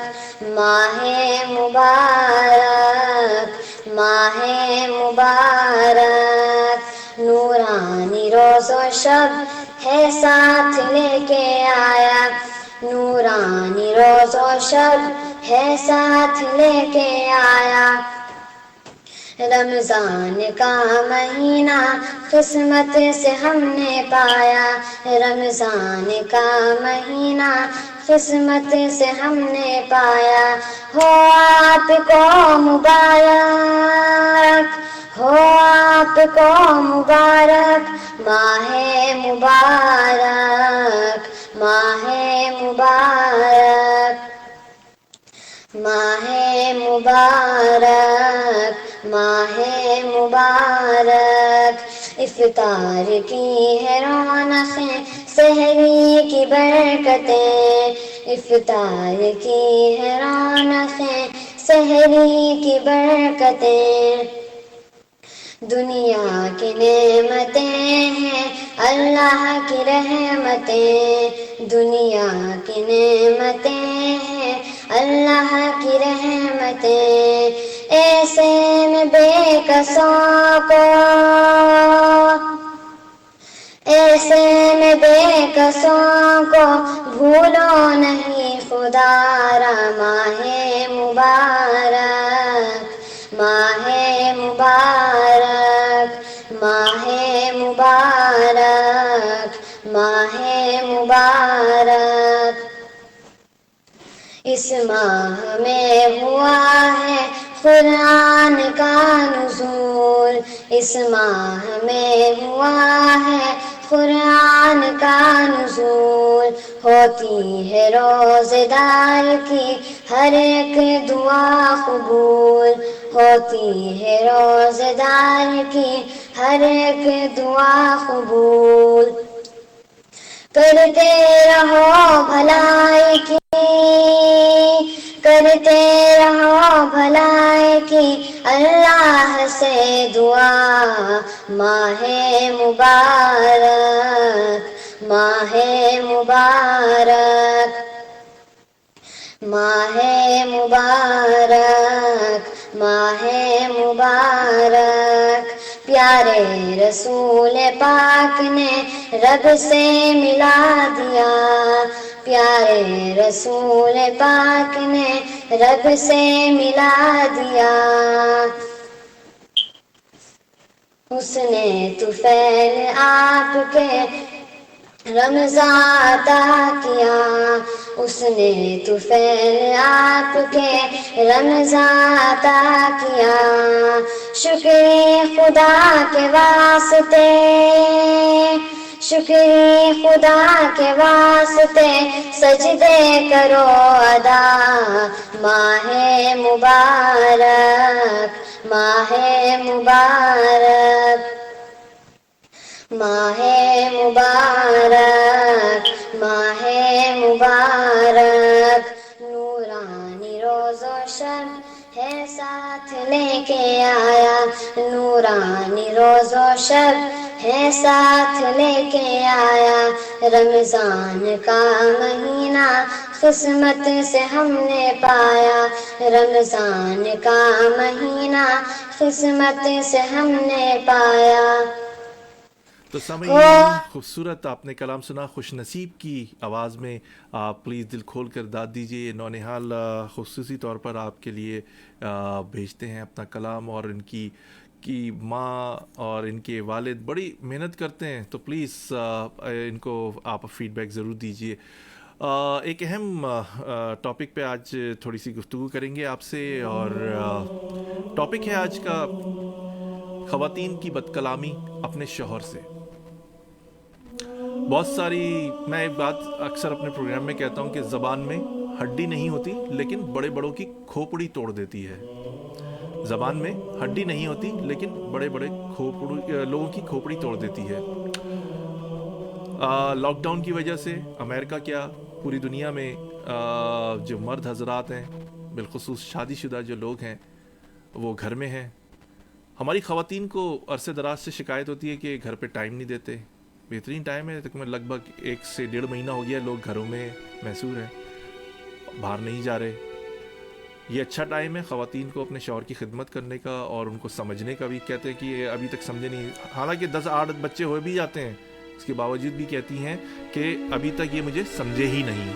माहे मुबारक, माहे मुबारक, नूरानी रोज़ो शब है साथ लेके आया, नूरानी रोज़ो शब है साथ लेके आया, रमज़ान का महीना किस्मत से हमने पाया, रमज़ान का महीना किस्मत से हमने पाया। हो आपको मुबारक, हो आपको मुबारक, माहे मुबारक, माहे मुबारक, माहे मुबारक, माहे मुबारक, इफ्तार की है रौनक़ें, सहरी की बरकतें, इफ्तार की है रौनक़ें, सहरी की बरकतें, दुनिया की नेमतें हैं अल्लाह की रहमतें, दुनिया की नेमतें हैं अल्लाह की रहमतें, ऐसे में बेकसों को, ऐसे में बेकसों को भूलो नहीं खुदारा, माहे मुबारक, माहे मुबारक, माहे मुबारक, माहे मुबारक, इस माह में हुआ है कुरान का नुज़ूल, इस माह में हुआ है कुरान का नुज़ूल, होती है रोज़ेदार की हर एक दुआ कबूल, होती है रोज़ेदार की हर एक दुआ कबूल, करते रहो भलाई की, करते रहो भलाई की अल्लाह से दुआ, माहे मुबारक, माहे मुबारक, माहे मुबारक, माहे मुबारक, प्यारे रसूल पाक ने रब से मिला दिया, प्यारे रसूल पाक ने रब से मिला दिया, उसने तुफैल आपके रमज़ान अता किया, उसने तुफैल आपके रमज़ान अता किया, शुक्र खुदा के वास्ते, शुक्र खुदा के वास्ते सजदे करो अदा, माहे मुबारक, माहे मुबारक, माहे मुबारक, माहे मुबारक, नूरानी रोज़ो शब है साथ लेके आया, नूरानी रोज़ो शब है साथ लेके आया रमजान का महीना, किस्मत से हमने पाया रमजान का महीना, किस्मत से हमने पाया। तो सामीन, खूबसूरत आपने कलाम सुना खुश नसीब की आवाज़ में। आप प्लीज़ दिल खोल कर दाद दीजिए। नौनिहाल खुसूसी तौर पर आपके लिए भेजते हैं अपना कलाम, और इनकी माँ और इनके वालिद बड़ी मेहनत करते हैं, तो प्लीज़ इनको आप फीडबैक ज़रूर दीजिए। एक अहम टॉपिक पे आज थोड़ी सी गुफ्तगू करेंगे आपसे, और टॉपिक है आज का ख़वातीन की बदकलामी अपने शौहर से। बहुत सारी, मैं एक बात अक्सर अपने प्रोग्राम में कहता हूँ कि ज़बान में हड्डी नहीं होती, लेकिन बड़े बड़ों की खोपड़ी तोड़ देती है। ज़बान में हड्डी नहीं होती, लेकिन बड़े बड़े लोगों की खोपड़ी तोड़ देती है। लॉकडाउन की वजह से अमेरिका क्या पूरी दुनिया में जो मर्द हजरात हैं, बिलखुसूस शादीशुदा जो लोग हैं, वो घर में हैं। हमारी ख़वातीन को अरसे दराज से शिकायत होती है कि घर पे टाइम नहीं देते। बेहतरीन टाइम है, तकरीबन लगभग 1 से 1.5 महीना हो गया लोग घरों में महसूर हैं, बाहर नहीं जा रहे। ये अच्छा टाइम है ख़वातीन को अपने शौहर की खिदमत करने का और उनको समझने का भी। कहते हैं कि ये अभी तक समझे नहीं, हालांकि 10-8 बच्चे हो भी जाते हैं, इसके बावजूद भी कहती हैं कि अभी तक ये मुझे समझे ही नहीं।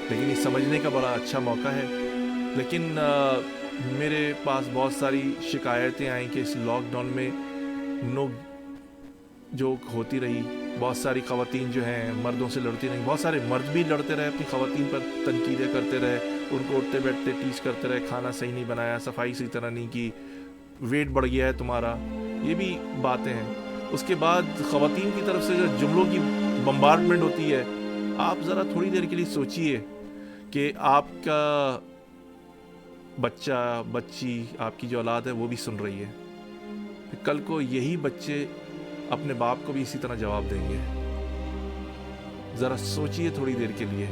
लेकिन ये समझने का बड़ा अच्छा मौका है। लेकिन मेरे पास बहुत सारी शिकायतें आई कि इस लॉकडाउन में जो होती रही, बहुत सारी ख़वातीन जो हैं मर्दों से लड़ती रही, बहुत सारे मर्द भी लड़ते रहे, अपनी ख़वातीन पर तनकीदें करते रहे, उनको उठते बैठते टीच करते रहे, खाना सही नहीं बनाया, सफाई सही तरह नहीं की, वेट बढ़ गया है तुम्हारा, ये भी बातें हैं। उसके बाद ख़वातीन की तरफ से जो जुमलों की बम्बार्डमेंट होती है, आप ज़रा थोड़ी देर के लिए सोचिए कि आपका बच्चा बच्ची, आपकी जो औलाद है वो भी सुन रही है। कल को यही बच्चे अपने बाप को भी इसी तरह जवाब देंगे। ज़रा सोचिए थोड़ी देर के लिए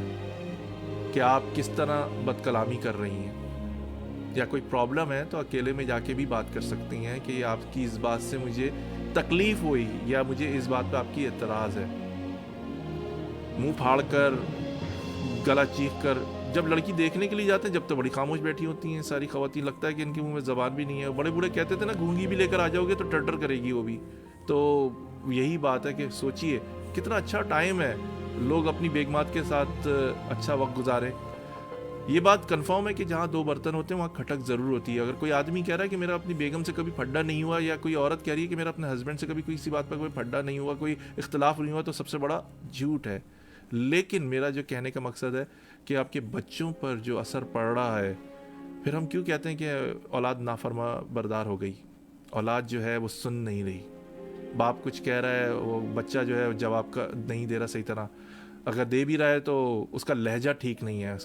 कि आप किस तरह बदकलामी कर रही हैं। या कोई प्रॉब्लम है तो अकेले में जाके भी बात कर सकती हैं कि आपकी इस बात से मुझे तकलीफ़ हुई, या मुझे इस बात पे आपकी एतराज़ है। मुंह फाड़ कर, गला चीख कर जब लड़की देखने के लिए जाते हैं, जब तो बड़ी खामोश बैठी होती हैं सारी ख़वातीन, लगता है कि इनके मुंह में ज़बान भी नहीं है। बड़े बूढ़े कहते थे ना, गूंगी भी लेकर आ जाओगे तो टटर करेगी वो भी। तो यही बात है कि सोचिए कितना अच्छा टाइम है, लोग अपनी बेगमात के साथ अच्छा वक्त गुजारें। ये बात कंफर्म है कि जहाँ 2 बर्तन होते हैं वहाँ खटक ज़रूर होती है। अगर कोई आदमी कह रहा है कि मेरा अपनी बेगम से कभी फड्डा नहीं हुआ, या कोई औरत कह रही है कि मेरा अपने हस्बैंड से कभी किसी बात पर कोई फड्डा नहीं हुआ, कोई इख्तलाफ नहीं हुआ, तो सबसे बड़ा झूठ है। लेकिन मेरा जो कहने का मकसद है कि आपके बच्चों पर जो असर पड़ रहा है, फिर हम क्यों कहते हैं कि औलाद नाफरमा बरदार हो गई। औलाद जो है वो सुन नहीं रही, बाप कुछ कह रहा है, वो बच्चा जो है जवाब का नहीं दे रहा सही तरह, अगर दे भी रहा है तो उसका लहजा ठीक नहीं है,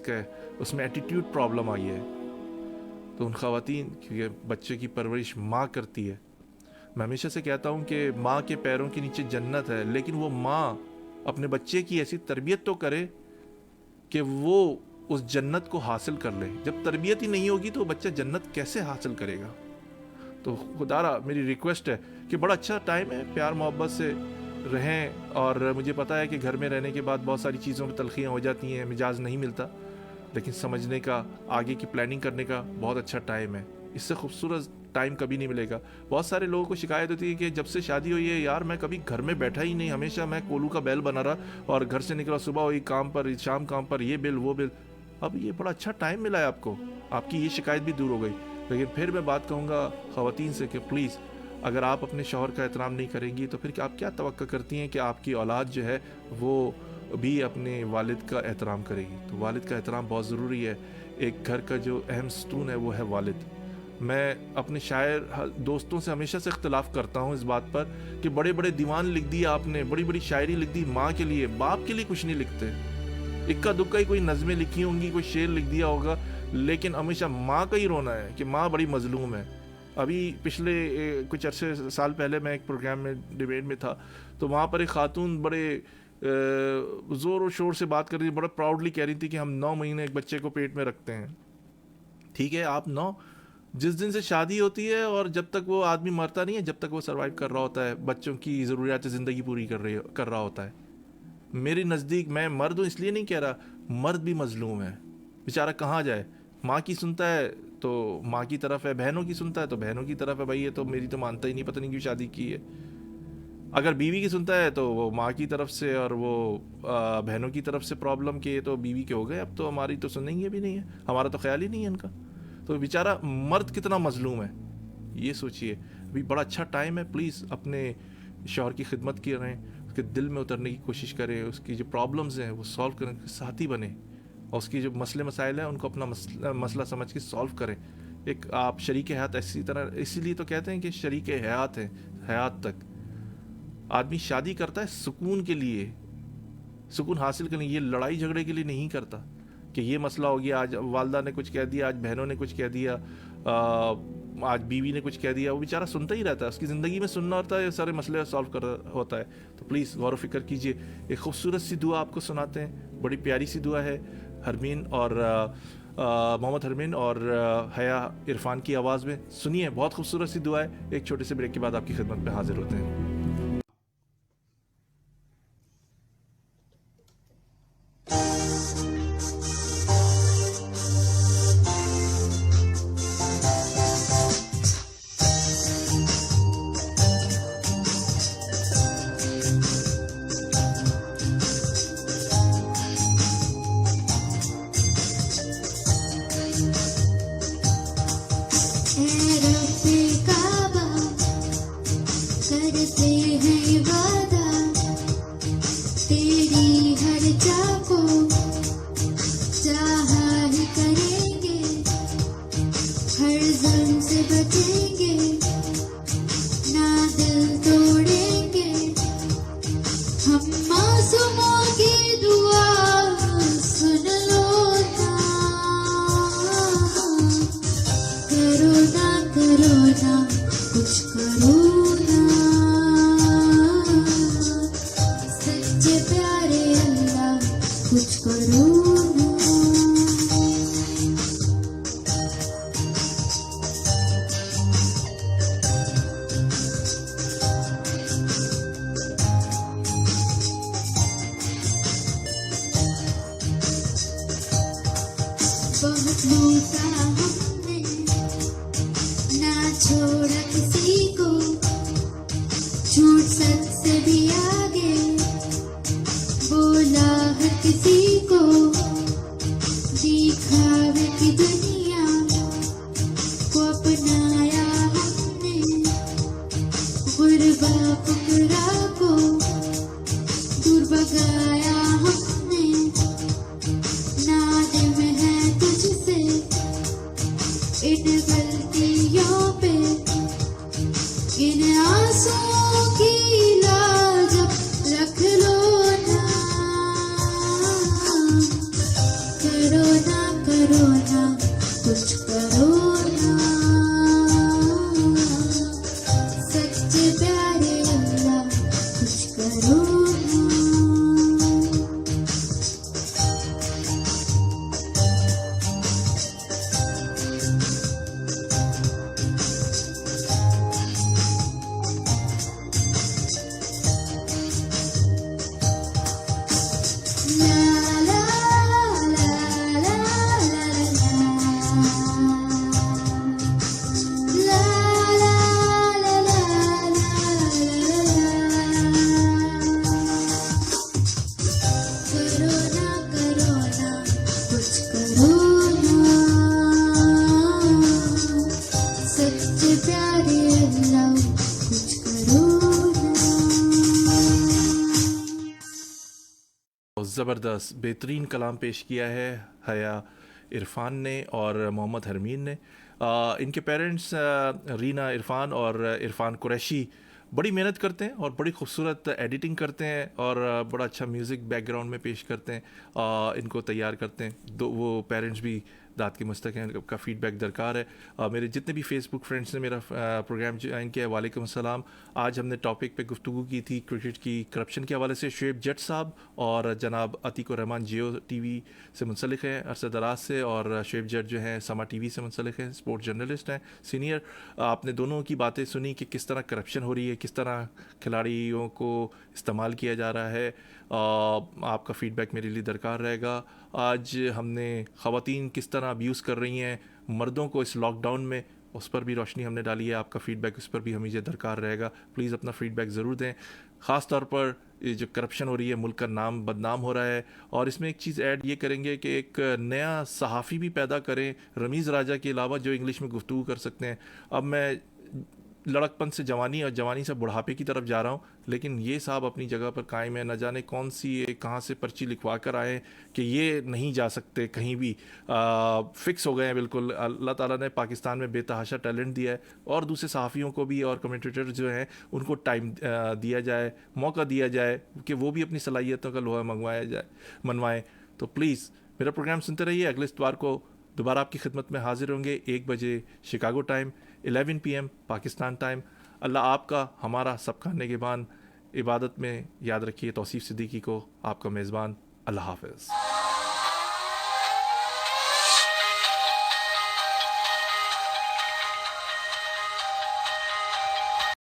उसमें एटीट्यूड प्रॉब्लम आई है। तो उन ख़वातीन, क्योंकि बच्चे की परवरिश माँ करती है, मैं हमेशा से कहता हूँ कि माँ के पैरों के नीचे जन्नत है, लेकिन वो माँ अपने बच्चे की ऐसी तरबियत तो करे कि वो उस जन्नत को हासिल कर ले। जब तरबियत ही नहीं होगी तो बच्चा जन्नत कैसे हासिल करेगा। तो खुदारा मेरी रिक्वेस्ट है कि बड़ा अच्छा टाइम है, प्यार मोहब्बत से रहें। और मुझे पता है कि घर में रहने के बाद बहुत सारी चीज़ों में तलखियाँ हो जाती हैं, मिजाज नहीं मिलता, लेकिन समझने का, आगे की प्लानिंग करने का बहुत अच्छा टाइम है। इससे खूबसूरत टाइम कभी नहीं मिलेगा। बहुत सारे लोगों को शिकायत होती है कि जब से शादी हुई है यार मैं कभी घर में बैठा ही नहीं, हमेशा मैं कोलू का बैल बना रहा, और घर से निकला सुबह हुई काम पर, शाम काम पर, ये बिल वो बिल। अब ये बड़ा अच्छा टाइम मिला है आपको, आपकी ये शिकायत भी दूर हो गई। लेकिन फिर मैं बात कहूँगा ख़वातीन से कि प्लीज़, अगर आप अपने शौहर का एहतराम नहीं करेंगी तो फिर आप क्या तवक्को करती हैं कि आपकी औलाद जो है वो भी अपने वालिद का एहतराम करेगी। तो वालिद का एहतराम बहुत ज़रूरी है। एक घर का जो अहम सतून है वो है वालिद। मैं अपने शायर दोस्तों से हमेशा से इख्तलाफ करता हूँ इस बात पर कि बड़े बड़े दीवान लिख दिए आपने, बड़ी बड़ी शायरी लिख दी माँ के लिए, बाप के लिए कुछ नहीं लिखते। इक्का दुक्का ही कोई नज़में लिखी होंगी, कोई शेर लिख दिया होगा, लेकिन हमेशा माँ का ही रोना है कि माँ बड़ी मजलूम है। अभी पिछले कुछ अरसे साल पहले मैं एक प्रोग्राम में डिबेट में था, तो वहाँ पर एक खातून बड़े ज़ोर और शोर से बात कर रही थी, बड़ा प्राउडली कह रही थी कि हम 9 महीने एक बच्चे को पेट में रखते हैं। ठीक है, आप 9 जिस दिन से शादी होती है और जब तक वो आदमी मरता नहीं है, जब तक वो सरवाइव कर रहा होता है, बच्चों की ज़रूरियात ज़िंदगी पूरी कर रहा होता है। मेरे नज़दीक, मैं मर्द हूँ इसलिए नहीं कह रहा, मर्द भी मजलूम है बेचारा, कहाँ जाए। माँ की सुनता है तो माँ की तरफ है, बहनों की सुनता है तो बहनों की तरफ है। भाई ये तो मेरी तो मानता ही नहीं, पता नहीं क्यों शादी की है। अगर बीवी की सुनता है तो वो माँ की तरफ से और वो बहनों की तरफ से प्रॉब्लम के, तो बीवी के हो गए, अब तो हमारी तो सुनेंगे भी नहीं है, हमारा तो ख्याल ही नहीं है इनका। तो बेचारा मर्द कितना मजलूम है, ये सोचिए। अभी बड़ा अच्छा टाइम है, प्लीज़ अपने शौहर की खिदमत करें, उसके दिल में उतरने की कोशिश करें, उसकी जो प्रॉब्लम्स हैं वो सॉल्व करें, साथी बने, और उसकी जो मसले मसाइल हैं उनको अपना मसला समझ के सॉल्व करें। एक आप शरीक हयात ऐसी तरह, इसीलिए तो कहते हैं कि शरीक हयात है, हयात तक। आदमी शादी करता है सुकून के लिए, सुकून हासिल करने, ये लड़ाई झगड़े के लिए नहीं करता कि ये मसला हो गया, आज वालदा ने कुछ कह दिया, आज बहनों ने कुछ कह दिया, आज बीवी ने कुछ कह दिया। वो बेचारा सुनता ही रहता है, उसकी ज़िंदगी में सुनना होता है, सारे मसले सॉल्व कर होता है। तो प्लीज़ गौर फिक्र कीजिए। एक खूबसूरत सी दुआ आपको सुनाते हैं, बड़ी प्यारी सी दुआ है, हरमीन और मोहम्मद हरमीन और हया इरफान की आवाज़ में। सुनिए, बहुत खूबसूरत सी दुआ है। एक छोटे से ब्रेक के बाद आपकी खिदमत में हाजिर होते हैं। ज़बरदस्त बेहतरीन कलाम पेश किया है हया इरफान ने और मोहम्मद हरमीन ने। इनके पेरेंट्स रीना इरफान और इरफान कुरैशी बड़ी मेहनत करते हैं और बड़ी खूबसूरत एडिटिंग करते हैं और बड़ा अच्छा म्यूज़िक बैकग्राउंड में पेश करते हैं, इनको तैयार करते हैं। वो पेरेंट्स भी दाद के मुस्तक़िल का फ़ीडबैक दरकार है। मेरे जितने भी फेसबुक फ्रेंड्स ने मेरा प्रोग्राम ज्वाइन किया है, वालेकुम अस्सलाम। आज हमने टॉपिक पे गुफ्तगू की थी क्रिकेट की करप्शन के हवाले से। शुएब जट साहब और जनाब अतीकुर रहमान जियो टीवी से मुंसलिक हैं अरसे दराज से, और शुएब जट जो हैं समा टीवी से मुंसलिक हैं, स्पोर्ट जर्नलिस्ट हैं सीनियर। आपने दोनों की बातें सुनी कि किस तरह करप्शन हो रही है, किस तरह खिलाड़ियों को इस्तेमाल किया जा रहा है। आपका फ़ीडबैक मेरे लिए दरकार रहेगा। आज हमने ख़वातीन किस तरह अब्यूज़ कर रही हैं मर्दों को इस लॉकडाउन में, उस पर भी रोशनी हमने डाली है। आपका फ़ीडबैक उस पर भी हमें दरकार रहेगा। प्लीज़ अपना फ़ीडबैक ज़रूर दें। ख़ास तौर पर ये जो करप्शन हो रही है, मुल्क का नाम बदनाम हो रहा है। और इसमें एक चीज़ ऐड ये करेंगे कि एक नया सहाफ़ी भी पैदा करें रमीज़ राजा के अलावा, जो इंग्लिश में गुफ्तगू कर सकते हैं। अब मैं लड़कपन से जवानी और जवानी से बुढ़ापे की तरफ जा रहा हूँ, लेकिन ये साहब अपनी जगह पर कायम है। न जाने कौन सी ये कहाँ से पर्ची लिखवा कर आए कि ये नहीं जा सकते कहीं भी, फ़िक्स हो गए हैं बिल्कुल। अल्लाह ताला ने पाकिस्तान में बेतहाशा टैलेंट दिया है, और दूसरे सहाफ़ियों को भी और कमेंटेटर जो हैं उनको टाइम दिया जाए, मौका दिया जाए कि वो भी अपनी सलाहियतों का लोहा मनवाएँ। तो प्लीज़ मेरा प्रोग्राम सुनते रहिए। अगले इतवार को दोबारा आपकी खिदमत में हाजिर होंगे 1 बजे Chicago time, 11 PM Pakistan time. Allah आपका, हमारा सबका निगहबान। इबादत में याद रखिए तौसीफ़ सिद्दीकी को, आपका मेज़बान। अल्लाह हाफ़िज़।